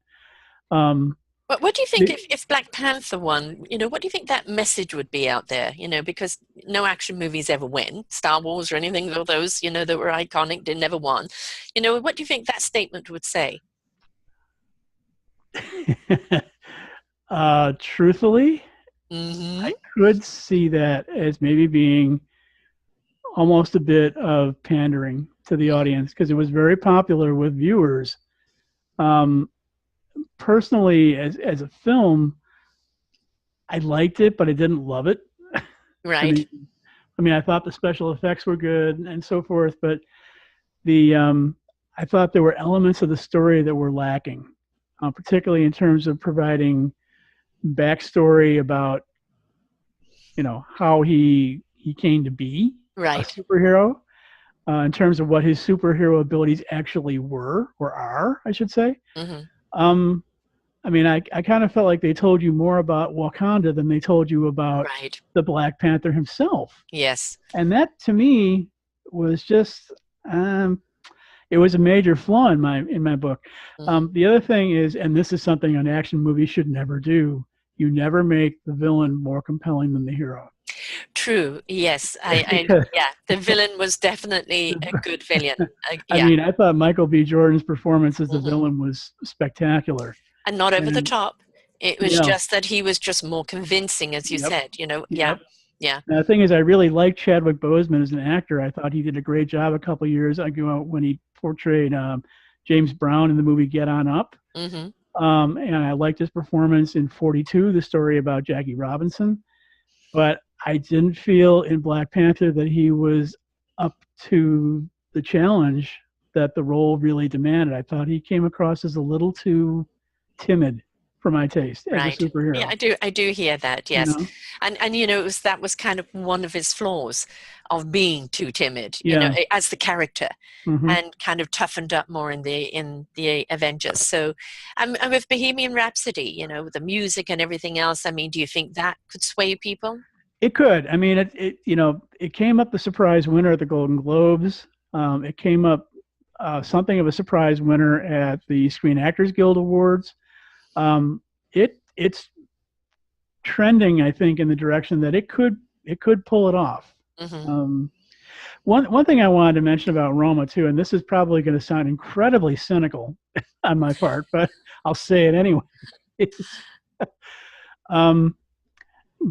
But what do you think if Black Panther won, what do you think that message would be out there? Because no action movies ever win. Star Wars or anything of those, that were iconic, they never won. What do you think that statement would say? Truthfully, I could see that as maybe being almost a bit of pandering to the audience, because it was very popular with viewers. Personally, as a film, I liked it, but I didn't love it. Right. I mean, I thought the special effects were good and so forth, but the I thought there were elements of the story that were lacking, particularly in terms of providing backstory about, you know, how he came to be a Right. superhero, in terms of what his superhero abilities actually were or are, I should say. Mm-hmm. Um, I mean, I kind of felt like they told you more about Wakanda than they told you about Right. the Black Panther himself, Yes. and that to me was just it was a major flaw in my book. Mm-hmm. The other thing is, and this is something an action movie should never do, you never make the villain more compelling than the hero. True. Yes. Because Yeah, the villain was definitely a good villain. I Yeah. mean, I thought Michael B. Jordan's performance as the Mm-hmm. villain was spectacular. And not over the And top. It was you know, just that he was just more convincing, as you yep, said, you know. Yeah. yep. Yeah. And the thing is, I really liked Chadwick Boseman as an actor. I thought he did a great job a couple of years ago when he portrayed James Brown in the movie Get On Up. Mm-hmm. And I liked his performance in 42, the story about Jackie Robinson. But I didn't feel in Black Panther that he was up to the challenge that the role really demanded. I thought he came across as a little too timid for my taste as a Right. Yeah, superhero. I do hear that, You yes. know? And you know, that was kind of one of his flaws of being too timid, you know, Yeah. as the character, Hmm. and kind of toughened up more in the Avengers. So, and with Bohemian Rhapsody, you know, the music and everything else, I mean, do you think that could sway people? It could. I mean, it came up the surprise winner at the Golden Globes. It came up something of a surprise winner at the Screen Actors Guild Awards. It's trending, I think, in the direction that it could pull it off. Hmm. Um, one thing I wanted to mention about Roma too, and this is probably going to sound incredibly cynical on my part, but I'll say it anyway. um,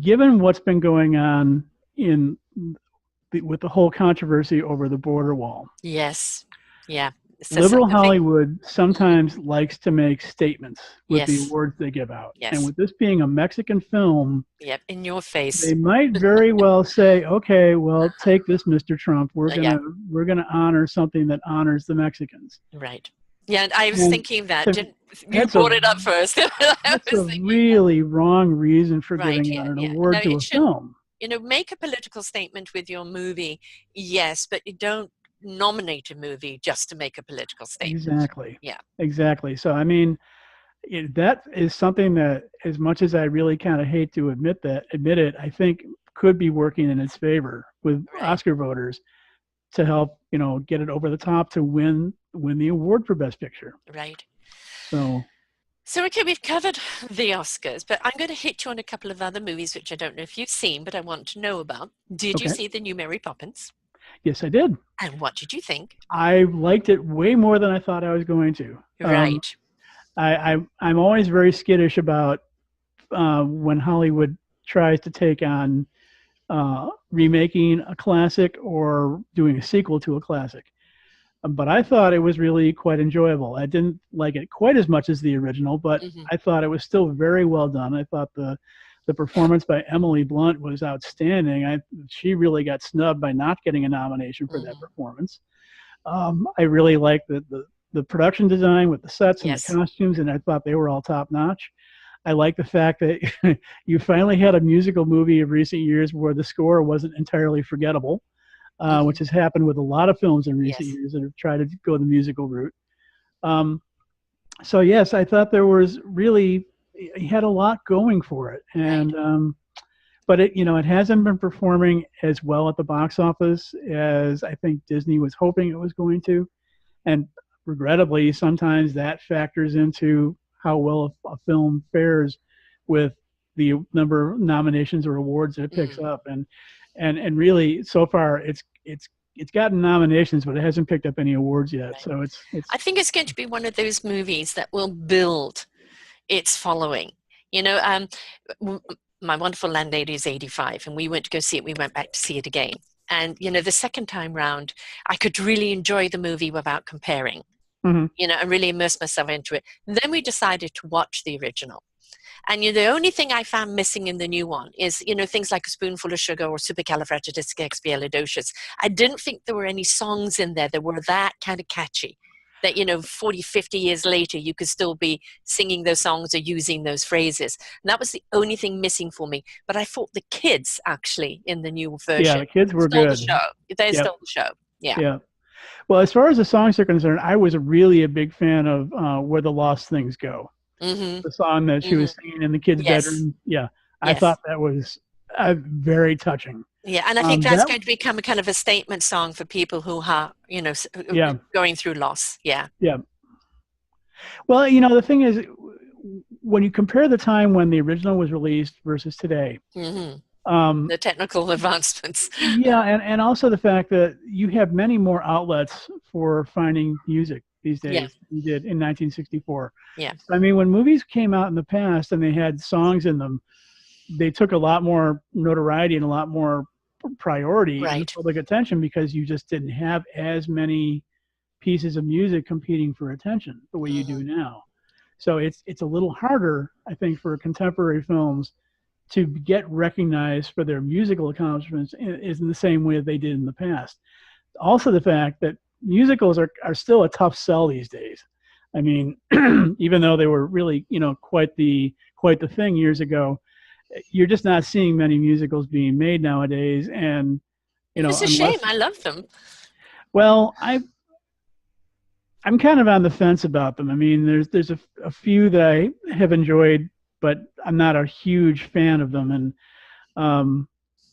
Given what's been going on with the whole controversy over the border wall, Yes. Yeah. So liberal something. Hollywood Mhm. sometimes likes to make statements with the Yes. awards they give out. And Yes. with this being a Mexican film, Yep. In your they face. might very well say, "Okay, well, take this, Mr. Trump. We're Yeah. gonna we're gonna honor something that honors the Mexicans." Right. Yeah, and I was And thinking that. to, Didn't you that's a brought it up first? I that's was a thinking that. really wrong reason for Right. giving out Yeah. an Yeah. No, award to it a should. film. You know, make a political statement with your movie, yes, but you don't nominate a movie just to make a political statement. Exactly. Yeah. Exactly. So I mean, that is something that, as much as I really kind of hate to admit it, I think could be working in its favor with Right. Oscar voters to help, get it over the top to win the award for Best Picture. Right. So So, okay, we've covered the Oscars, but I'm going to hit you on a couple of other movies, which I don't know if you've seen, but I want to know about. Did you okay, see the new Mary Poppins? yes, I did. And what did you think? I liked it way more than I thought I was going to. Right. I'm always very skittish about when Hollywood tries to take on remaking a classic or doing a sequel to a classic. But I thought it was really quite enjoyable. I didn't like it quite as much as the original, but Hmm. I thought it was still very well done. I thought the performance by Emily Blunt was outstanding. She really got snubbed by not getting a nomination for that Hmm. performance. I really liked the production design with the sets and the Yes. costumes, and I thought they were all top notch. I like the fact that you finally had a musical movie of recent years where the score wasn't entirely forgettable, Hmm. which has happened with a lot of films in recent Yes. years that have tried to go the musical route. Um, so yes, I thought there was really, he had a lot going for it, Right. and but it hasn't been performing as well at the box office as I think Disney was hoping it was going to, and regrettably, sometimes that factors into how well a film fares with the number of nominations or awards that it picks Mm. up. And really, so far, it's gotten nominations, but it hasn't picked up any awards yet. Right. So it's I think it's going to be one of those movies that will build its following. You know, my wonderful landlady is 85, and we went to go see it. We went back to see it again. And, you know, the second time round, I could really enjoy the movie without comparing, mhm. you know, and really immerse myself into it. And then we decided to watch the original. And the only thing I found missing in the new one is, things like A Spoonful of Sugar or Supercalifragilisticexpialidocious. I didn't think there were any songs in there that were that kind of catchy. That, 40, 50 years later, you could still be singing those songs or using those phrases. And that was the only thing missing for me. But I thought the kids, actually, in the new Yeah, version, the kids were stole good. the show. They Yep. stole the show. Yeah. Yeah. Well, as far as the songs are concerned, I was really a big fan of Where the Lost Things Go. Mm-hmm. The song that she was singing in the kids' Yes. bedroom. Yeah. I Yes. thought that was very touching. Yeah, and I think that's going to become a kind of a statement song for people who are, going through loss. Yeah. Yeah. Well, the thing is, when you compare the time when the original was released versus today, the technical advancements. Yeah, and also the fact that you have many more outlets for finding music these days than you did in 1964. Yeah. I mean, when movies came out in the past and they had songs in them, they took a lot more notoriety and a lot more priority in the public attention because you just didn't have as many pieces of music competing for attention the way you do now. So it's a little harder, I think, for contemporary films to get recognized for their musical accomplishments is in the same way that they did in the past. Also, the fact that musicals are still a tough sell these days. I mean, even though they were really, quite the thing years ago, you're just not seeing many musicals being made nowadays. And it's a shame. I love them. Well, I'm kind of on the fence about them. I mean, there's a few that I have enjoyed, but I'm not a huge fan of them, and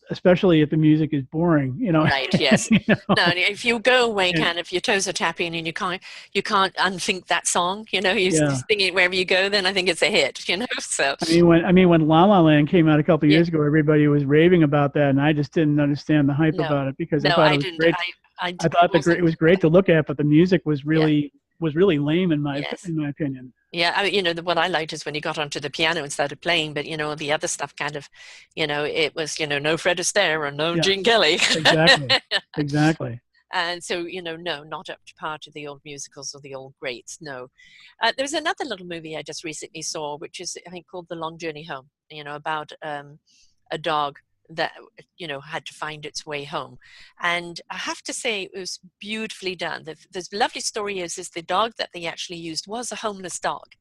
especially if the music is boring, Right. Yes. No, if you go away, kind of your toes are tapping, and you can't unthink that song. You're singing it wherever you go. Then I think it's a hit. So. I mean, when La La Land came out a couple of years ago, everybody was raving about that, and I just didn't understand the hype about it because I thought it was great. I thought it was great to look at, but the music was really lame in my opinion. Yeah, I mean, what I liked is when he got onto the piano and started playing, but the other stuff kind of, it was no Fred Astaire or no Gene Kelly. Exactly. And so, no, not up to par to the old musicals or the old greats. No. There's another little movie I just recently saw, which is, I think, called The Long Journey Home. About a dog that had to find its way home, and I have to say it was beautifully done. The lovely story is the dog that they actually used was a homeless dog,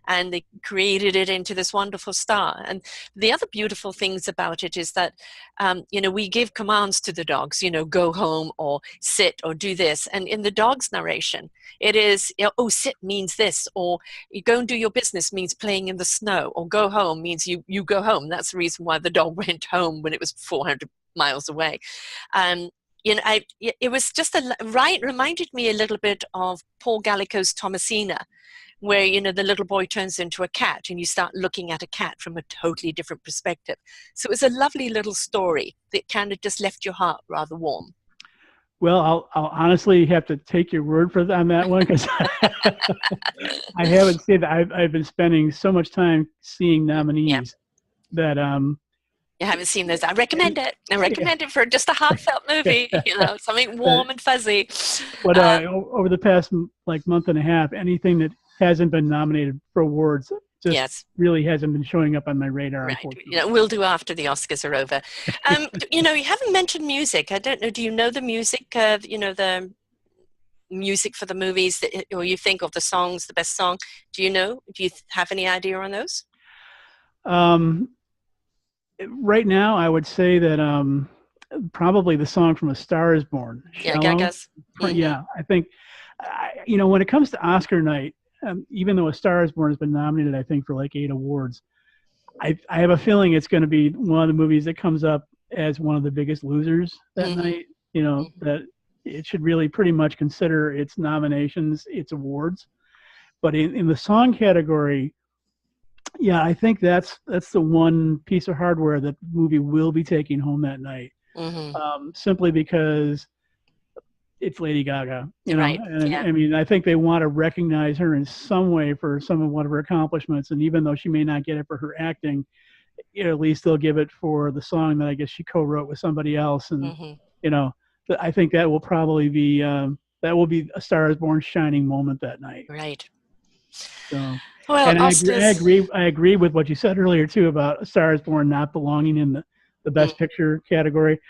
and they created it into this wonderful star. And the other beautiful things about it is that we give commands to the dogs, go home or sit or do this, and in the dog's narration it is sit means this, or you go and do your business means playing in the snow, or go home means you go home. That's the reason why the dog went home when it was 400 miles away. It was just reminded me a little bit of Paul Gallico's Thomasina, where the little boy turns into a cat and you start looking at a cat from a totally different perspective. So it was a lovely little story that kind of just left your heart rather warm. Well, I'll honestly have to take your word on that one, because I haven't seen that. I've been spending so much time seeing nominees that you haven't seen those. I recommend it. I recommend it for just a heartfelt movie, something warm and fuzzy. But over the past month and a half, anything that hasn't been nominated for awards just really hasn't been showing up on my radar. Right. We'll do after the Oscars are over. You haven't mentioned music. I don't know. Do you know the music? The music for the movies, or you think of the songs, the best song? Do you know? Do you have any idea on those? Right now, I would say that probably the song from A Star Is Born. Yeah, Gaga's. Mm-hmm. Yeah, I think when it comes to Oscar night, even though A Star Is Born has been nominated, I think, for 8 awards, I have a feeling it's going to be one of the movies that comes up as one of the biggest losers that night. That it should really pretty much consider its nominations, its awards. But in the song category, I think that's the one piece of hardware that the movie will be taking home that night. Simply because it's Lady Gaga, right? And I mean, I think they want to recognize her in some way for one of her accomplishments. And even though she may not get it for her acting, at least they'll give it for the song that I guess she co-wrote with somebody else. And I think that will probably be A Star Is Born shining moment that night. Right. So, Well, and Oscars. I agree with what you said earlier too about A Star Is Born not belonging in the Mm, Best Picture category.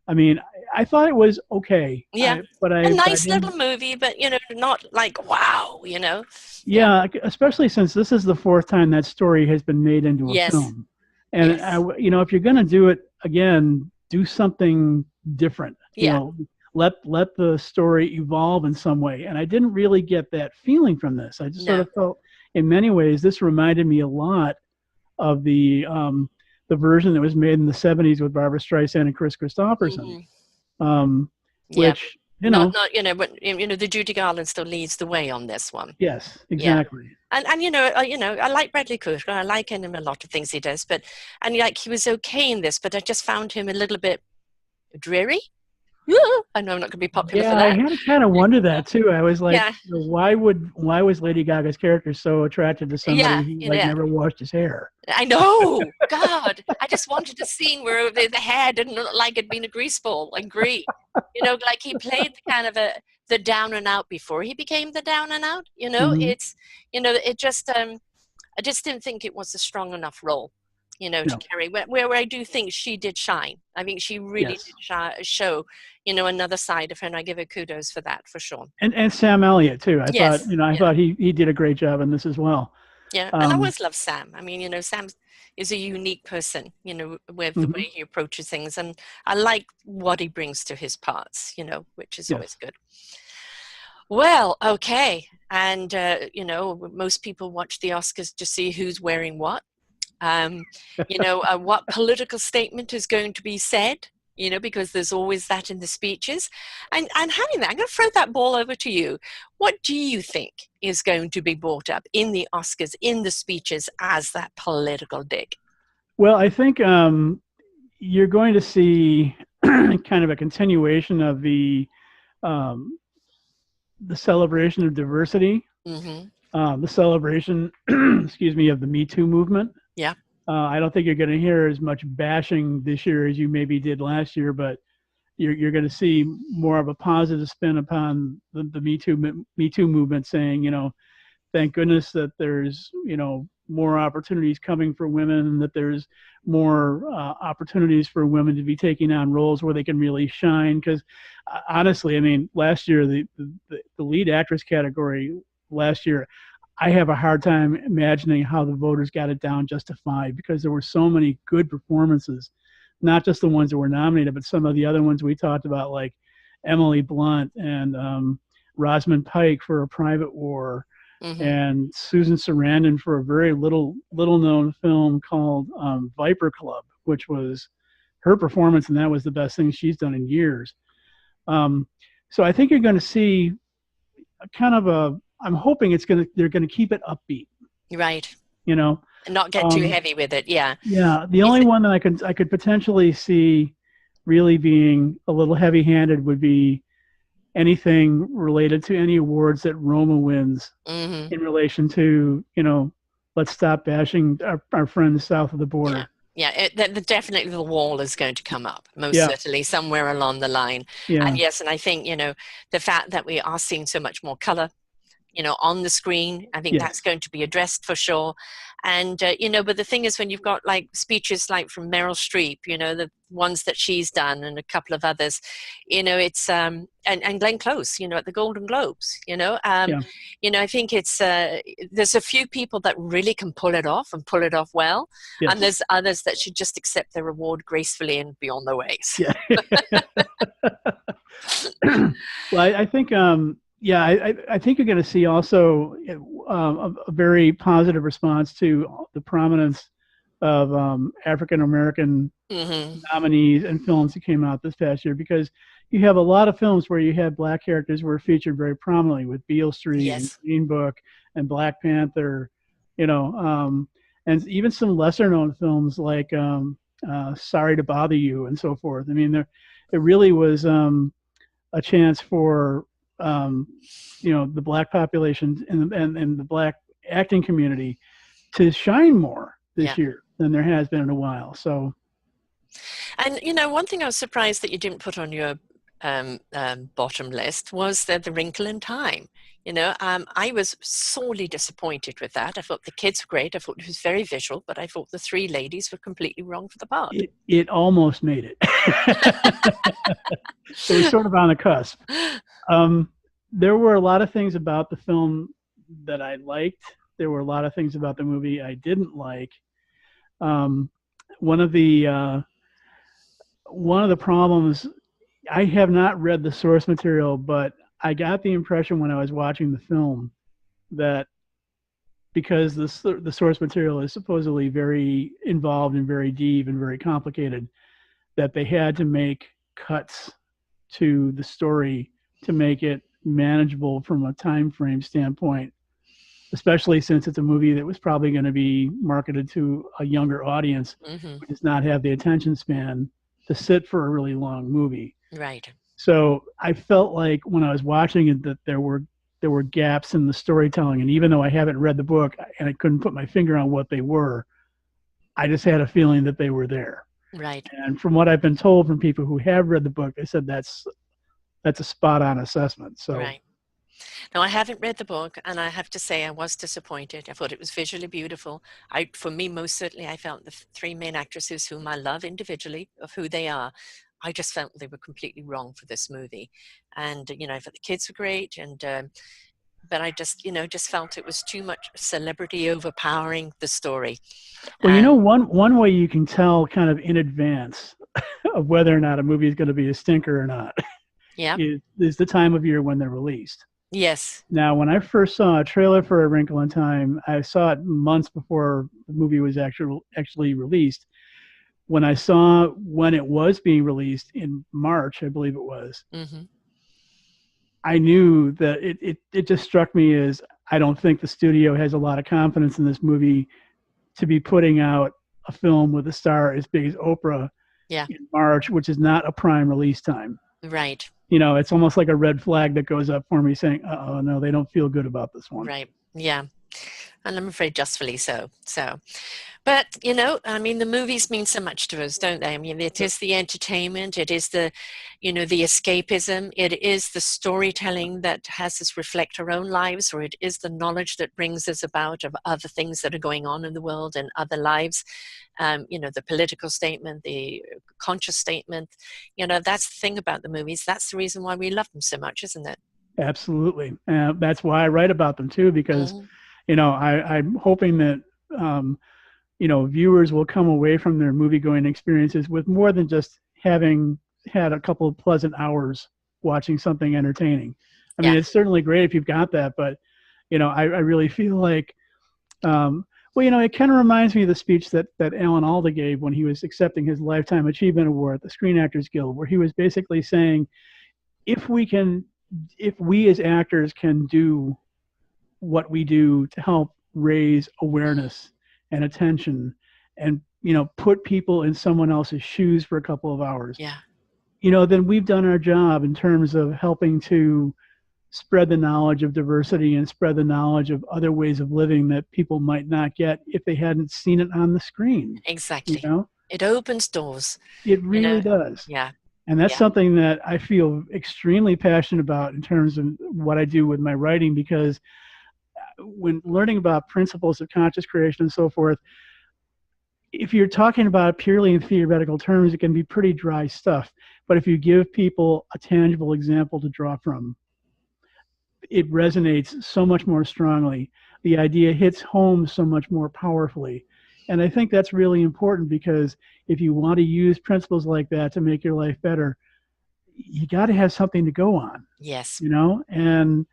I mean, I thought it was okay. yeah, But a I nice didn't. little movie, but not like wow. Yeah. Yeah, especially since this is the fourth time that story has been made into a Yes. film, and Yes. if you're going to do it again, do something different. Yeah. Let the story evolve in some way. And I didn't really get that feeling from this. I just sort No. of felt, in many ways, this reminded me a lot of the version that was made in the '70s with Barbara Streisand and Chris Christopherson, Hmm. um, Yeah. which Not but the Judy Garland still leads the way on this one. yes, Yeah. exactly. And I like Bradley Cooper. I like him in a lot of things he does, but and like he was okay in this, but I just found him a little bit dreary. I know I'm not going to be popular for Yeah, I that. had to kind of wonder that too. I was like, Yeah, why was Lady Gaga's character so attracted to somebody yeah, who like never washed his hair? I know. God, I just wanted a scene where the hair didn't look like it'd been a grease ball and green. Like he played the kind of the down and out before he became the down and out. Hmm. It's it just I just didn't think it was a strong enough role, to No, carry. Where I do think she did shine. I think she really yes, did show, another side of her, and I give her kudos for that for sure. and Sam Elliott too. Yes, I yeah, thought he did a great job in this as well. yeah, and I Um, always love Sam. I mean, Sam is a unique person, with the way mhm, he approaches things, and I like what he brings to his parts, which is always yes. good. Well, okay, and most people watch the Oscars to see who's wearing what. What political statement is going to be said, because there's always that in the speeches. And having that, I'm going to throw that ball over to you. What do you think is going to be brought up in the Oscars, in the speeches, as that political dig? Well, I think you're going to see kind of a continuation of um, the celebration of diversity, Mm-hmm. the celebration, excuse me, of the Me Too movement. Yeah. I don't think you're going to hear as much bashing this year as you maybe did last year, but you're going to see more of a positive spin upon the Me Too movement, saying, thank goodness that there's, more opportunities coming for women, and that there's more opportunities for women to be taking on roles where they can really shine. Because honestly, I mean, last year, the lead actress category last year, I have a hard time imagining how the voters got it down just to 5, because there were so many good performances, not just the ones that were nominated, but some of the other ones we talked about, like Emily Blunt and Rosamund Pike for A Private War, Mm-hmm. and Susan Sarandon for a very little known film called Viper Club, which was her performance, and that was the best thing she's done in years. Um, so I think you're going to see a kind of a. I'm hoping they're going to keep it upbeat. Right. You know, And not get too um, heavy with it. Yeah. yeah. The Is only it? one that I could potentially see really being a little heavy-handed would be anything related to any awards that Roma wins Mm-hmm. in relation to, let's stop bashing our friends south of the Yeah. border. Yeah, definitely the wall is going to come up, most Yeah, certainly, somewhere along the line. And yeah, yes, and I think, the fact that we are seeing so much more color, on the screen. I think that's yes, going to be addressed for sure. And, but the thing is, when you've got like speeches like from Meryl Streep, the ones that she's done and a couple of others, it's, and Glenn Close, at the Golden Globes, yeah, I think it's, there's a few people that really can pull it off and pull it off well. And yes, there's others that should just accept their reward gracefully and be on their ways. yeah. Well, I think, yeah, I think you're going to see also a very positive response to the prominence of African American Mm-hmm. nominees and films that came out this past year, because you have a lot of films where you had black characters were featured very prominently, with Beale Street and Yes. Green Book and Black Panther, you know, and even some lesser known films like Sorry to Bother You and so forth. I mean, it really was a chance for um, the black population and the black acting community to shine more Yeah. this year than there has been in a while. So And one thing I was surprised that you didn't put on your bottom list was the Wrinkle in Time. I was sorely disappointed with that. I thought the kids were great. I thought it was very visual, but I thought the three ladies were completely wrong for the part. It almost made it. It was sort of on the cusp. There were a lot of things about the film that I liked. There were a lot of things about the movie I didn't like. One of the problems, I have not read the source material, but I got the impression when I was watching the film that because the source material is supposedly very involved and very deep and very complicated, that they had to make cuts to the story to make it manageable from a time frame standpoint, especially since it's a movie that was probably going to be marketed to a younger audience who does not have the attention span to sit for a really long movie. Right. So I felt like when I was watching it that there were gaps in the storytelling, and even though I haven't read the book and I couldn't put my finger on what they were, I just had a feeling that they were there. Right. And from what I've been told from people who have read the book, they said that's a spot on assessment. So right. Now, I haven't read the book, and I have to say I was disappointed. I thought it was visually beautiful. For me, most certainly, I felt the three main actresses whom I love individually, of who they are, I just felt they were completely wrong for this movie. And, I thought the kids were great, and but I just felt it was too much celebrity overpowering the story. Well, one way you can tell kind of in advance of whether or not a movie is going to be a stinker or not is the time of year when they're released. Yes. Now, when I first saw a trailer for A Wrinkle in Time, I saw it months before the movie was actually released. When I saw when it was being released in March, I believe it was, I knew that it just struck me as I don't think the studio has a lot of confidence in this movie to be putting out a film with a star as big as Oprah in March, which is not a prime release time. Right. It's almost like a red flag that goes up for me saying, oh, no, they don't feel good about this one. Right. Yeah. And I'm afraid justly so. But, the movies mean so much to us, don't they? I mean, it is the entertainment, it is the escapism, it is the storytelling that has us reflect our own lives, or it is the knowledge that brings us about of other things that are going on in the world and other lives. The political statement, the conscious statement, that's the thing about the movies. That's the reason why we love them so much, isn't it? Absolutely. That's why I write about them too, because, I'm hoping that, viewers will come away from their movie-going experiences with more than just having had a couple of pleasant hours watching something entertaining. I mean, it's certainly great if you've got that, but, I really feel like, it kind of reminds me of the speech that Alan Alda gave when he was accepting his Lifetime Achievement Award at the Screen Actors Guild, where he was basically saying, if we as actors can do what we do to help raise awareness and attention and, put people in someone else's shoes for a couple of hours, then we've done our job in terms of helping to spread the knowledge of diversity and spread the knowledge of other ways of living that people might not get if they hadn't seen it on the screen. Exactly. It opens doors. It really does. Yeah. And that's something that I feel extremely passionate about in terms of what I do with my writing, because when learning about principles of conscious creation and so forth, if you're talking about it purely in theoretical terms, it can be pretty dry stuff. But if you give people a tangible example to draw from, it resonates so much more strongly. The idea hits home so much more powerfully. And I think that's really important, because if you want to use principles like that to make your life better, you got to have something to go on. Yes. And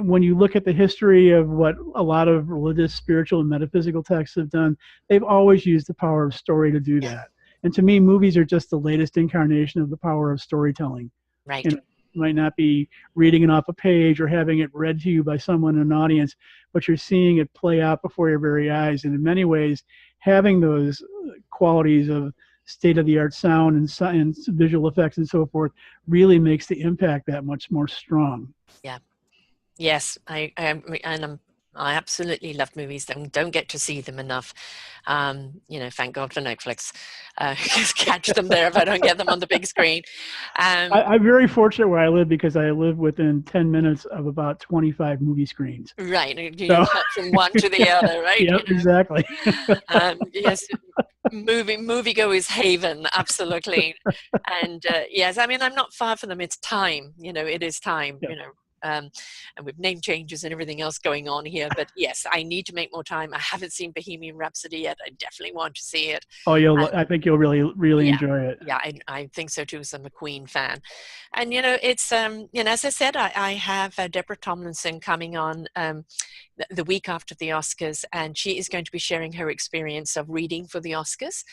when you look at the history of what a lot of religious, spiritual, and metaphysical texts have done, they've always used the power of story to do that. And to me, movies are just the latest incarnation of the power of storytelling. Right. You might not be reading it off a page or having it read to you by someone in an audience, but you're seeing it play out before your very eyes. And in many ways, having those qualities of state-of-the-art sound and visual effects and so forth really makes the impact that much more strong. Yeah. Yes, and I'm I absolutely love movies. Don't get to see them enough. Thank God for Netflix. Just catch them there if I don't get them on the big screen. Um, I'm very fortunate where I live because I live within 10 minutes of about 25 movie screens. right, So, hop from one to the other, right? yep, exactly. Yes, moviegoers haven, absolutely. And yes, I mean, I'm not far from them. It's time, it is time, Yep. And with name changes and everything else going on here. But yes, I need to make more time. I haven't seen Bohemian Rhapsody yet. I definitely want to see it. Oh, And I think you'll really yeah, enjoy it. yeah, I think so too. So I'm a Queen fan. And it's as I said, I have Deborah Tomlinson coming on the week after the Oscars, and she is going to be sharing her experience of reading for the Oscars,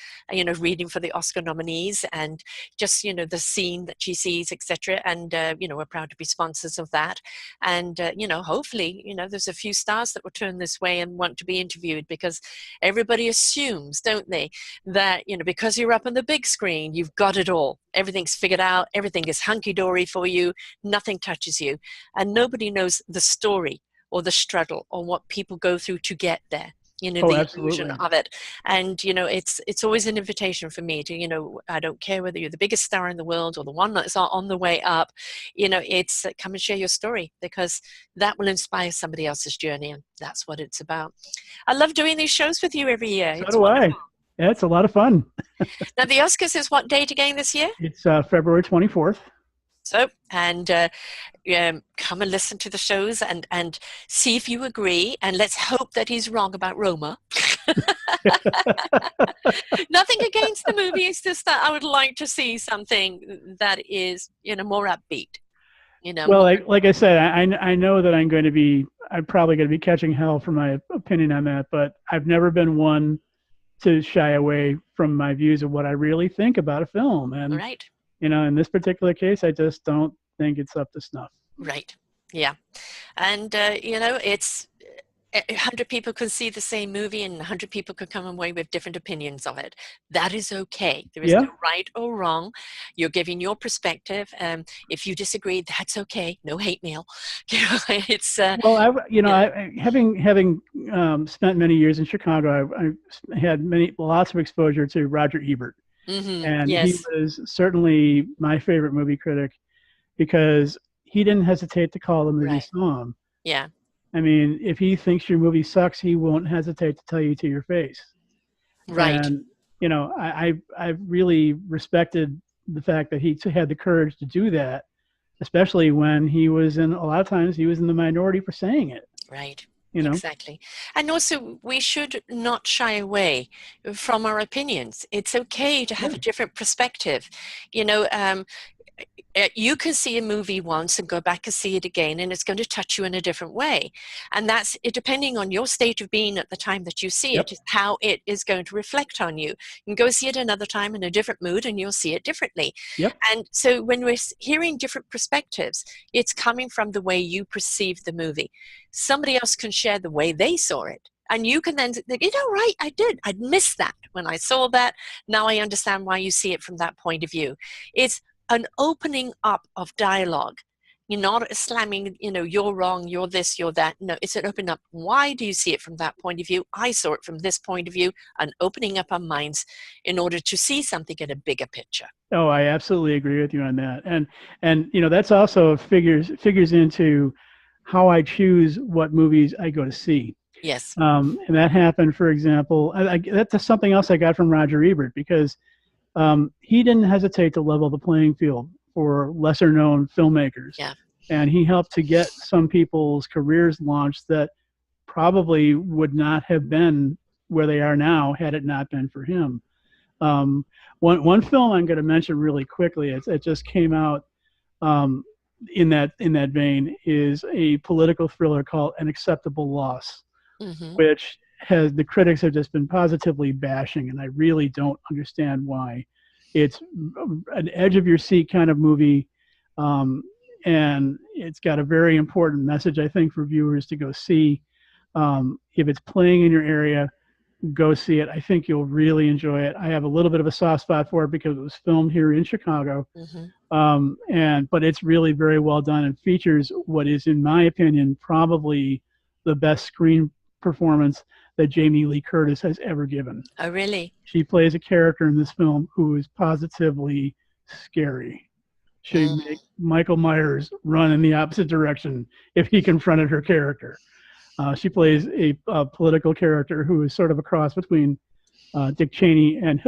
reading for the Oscar nominees, and just the scene that she sees, etc. And we're proud to be sponsors of that. And hopefully, there's a few stars that will turn this way and want to be interviewed, because everybody assumes, don't they, that because you're up on the big screen, you've got it all. Everything's figured out. Everything is hunky-dory for you. Nothing touches you, and nobody knows the story or the struggle or what people go through to get there. Oh, The illusion absolutely. of it. And it's always an invitation for me to I don't care whether you're the biggest star in the world or the one that's on the way up. It's come and share your story, because that will inspire somebody else's journey, and that's what it's about. I love doing these shows with you every year. So It's do I. wonderful. Yeah, it's a lot of fun. Now the Oscars is what date again this year? It's February 24th. So, and come and listen to the shows and see if you agree. And let's hope that he's wrong about Roma. Nothing against the movie. It's just that I would like to see something that is, more upbeat. Well, like I said, I know that I'm probably going to be catching hell for my opinion on that, but I've never been one to shy away from my views of what I really think about a film. And, right. In this particular case, I just don't think it's up to snuff. Right. Yeah. And, it's 100 people could see the same movie, and 100 people could come away with different opinions of it. That is okay. There is Yeah. no right or wrong. You're giving your perspective. If you disagree, that's okay. No hate mail. It's well, having spent many years in Chicago, I had lots of exposure to Roger Ebert, and yes. he was certainly my favorite movie critic because he didn't hesitate to call the movie Right. saw him. Yeah. I mean, if he thinks your movie sucks, he won't hesitate to tell you to your face. Right. And I really respected the fact that he had the courage to do that, especially when a lot of times he was in the minority for saying it. Right. you know Exactly. And also, we should not shy away from our opinions. It's okay to have Yeah. a different perspective. You can see a movie once and go back and see it again, and it's going to touch you in a different way. And that's it, depending on your state of being at the time that you see Yep. it, is how it is going to reflect on you. You can go see it another time in a different mood, and you'll see it differently. Yep. And so when we're hearing different perspectives, it's coming from the way you perceive the movie. Somebody else can share the way they saw it. And you can then think, right, I'd missed that when I saw that. Now I understand why you see it from that point of view. It's an opening up of dialogue. You're not slamming, you're wrong, you're this, you're that. No, it's an opening up. Why do you see it from that point of view? I saw it from this point of view, and opening up our minds in order to see something in a bigger picture. Oh, I absolutely agree with you on that. And that's also figures into how I choose what movies I go to see. Yes. And that happened, for example, that's something else I got from Roger Ebert, because he didn't hesitate to level the playing field for lesser known filmmakers. Yeah. And he helped to get some people's careers launched that probably would not have been where they are now had it not been for him. One film I'm going to mention really quickly, it just came out in that vein, is a political thriller called An Acceptable Loss, which the critics have just been positively bashing, and I really don't understand why. It's an edge of your seat kind of movie, and it's got a very important message, I think, for viewers to go see. If it's playing in your area, go see it. I think you'll really enjoy it. I have a little bit of a soft spot for it because it was filmed here in Chicago, but it's really very well done and features what is, in my opinion, probably the best screen performance that Jamie Lee Curtis has ever given. Oh, really? She plays a character in this film who is positively scary. She'd make Michael Myers run in the opposite direction if he confronted her character. She plays a political character who is sort of a cross between Dick Cheney and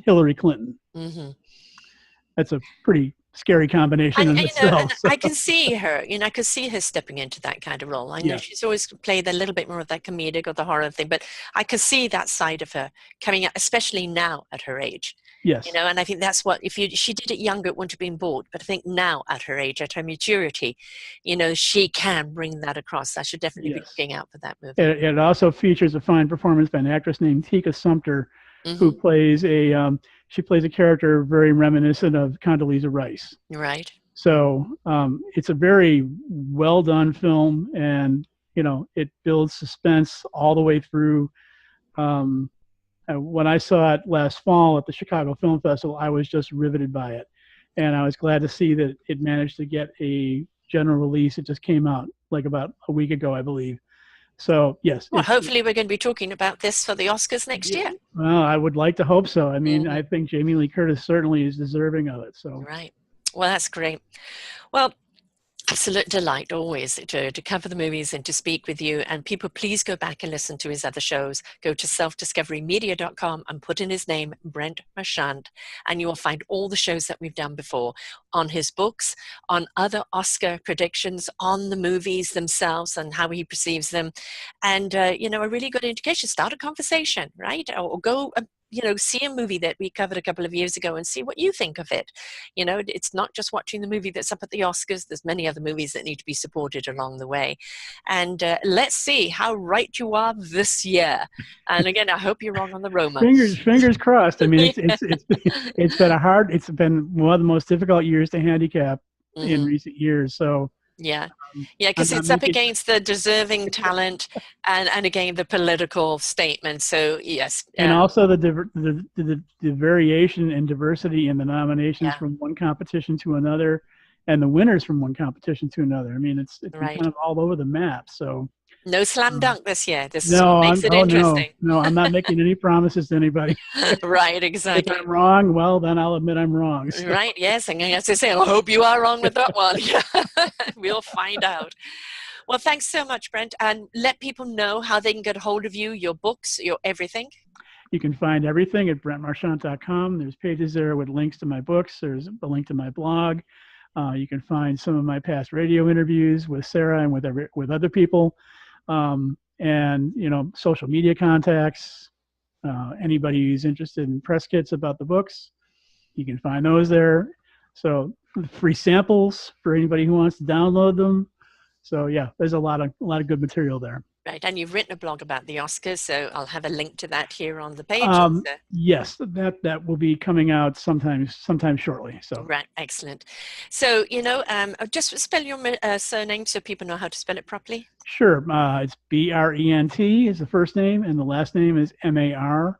Hillary Clinton. Mm-hmm. That's a pretty scary combination in itself. And I can see her, I could see her stepping into that kind of role. I know she's always played a little bit more of that comedic or the horror thing, but I could see that side of her coming out, especially now at her age. Yes. And I think that's what, she did it younger, it wouldn't have been bored, but I think now at her age, at her maturity, she can bring that across. I should definitely be looking out for that movie. It also features a fine performance by an actress named Tika Sumpter, who plays she plays a character very reminiscent of Condoleezza Rice. Right. So it's a very well done film, and it builds suspense all the way through. When I saw it last fall at the Chicago Film Festival, I was just riveted by it, and I was glad to see that it managed to get a general release. It just came out like about a week ago, I believe. So yes. Well, hopefully we're going to be talking about this for the Oscars next year. Well, I would like to hope so. I mean, I think Jamie Lee Curtis certainly is deserving of it. So right. Well, that's great. Well, absolute delight always to cover the movies and to speak with you. And people, please go back and listen to his other shows. Go to selfdiscoverymedia.com and put in his name, Brent Marchant, and you will find all the shows that we've done before, on his books, on other Oscar predictions, on the movies themselves and how he perceives them. And, a really good indication. Start a conversation, right? Or go see a movie that we covered a couple of years ago and see what you think of it. It's not just watching the movie that's up at the Oscars. There's many other movies that need to be supported along the way. And let's see how right you are this year. And again, I hope you're wrong on the Roma. Fingers crossed. I mean, it's been one of the most difficult years to handicap in recent years. So yeah, because it's up against the deserving talent and again the political statement. So yes, and also the variation and diversity in the nominations from one competition to another, and the winners from one competition to another. I mean, it's kind of all over the map. So no slam dunk this year. This is what makes it interesting. No, I'm not making any promises to anybody. Right, exactly. If I'm wrong, well, then I'll admit I'm wrong. So. Right, yes. And as I say, I hope you are wrong with that one. We'll find out. Well, thanks so much, Brent. And let people know how they can get a hold of you, your books, your everything. You can find everything at brentmarchant.com. There's pages there with links to my books. There's a link to my blog. You can find some of my past radio interviews with Sara and with other people. And social media contacts, anybody who's interested in press kits about the books, you can find those there. So free samples for anybody who wants to download them. So yeah, there's a lot of good material there. Right, and you've written a blog about the Oscars, so I'll have a link to that here on the page. Yes, that will be coming out sometime shortly. So right, excellent. So just spell your surname so people know how to spell it properly. Sure, it's Brent is the first name, and the last name is Marchant.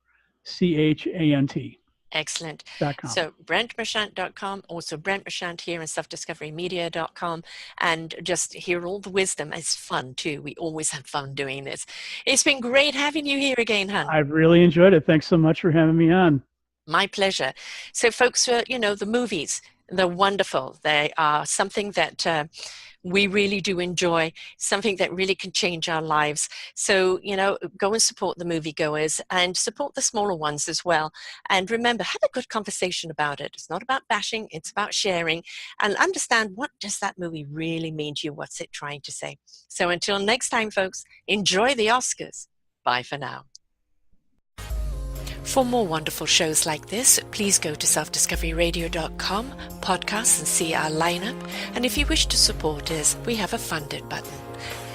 Excellent. .com. So brentmarchant.com, also Brent Marchant here and selfdiscoverymedia.com, and just hear all the wisdom. It's fun too. We always have fun doing this. It's been great having you here again, hon. I've really enjoyed it. Thanks so much for having me on. My pleasure. So folks, the movies, they're wonderful. They are something that we really do enjoy, something that really can change our lives. So, go and support the moviegoers and support the smaller ones as well. And remember, have a good conversation about it. It's not about bashing, it's about sharing and understand, what does that movie really mean to you? What's it trying to say? So until next time, folks, enjoy the Oscars. Bye for now. For more wonderful shows like this, please go to selfdiscoveryradio.com, podcasts, and see our lineup. And if you wish to support us, we have a funded button.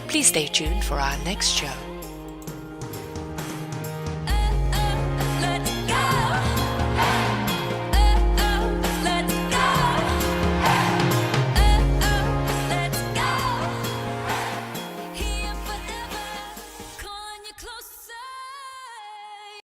Please stay tuned for our next show.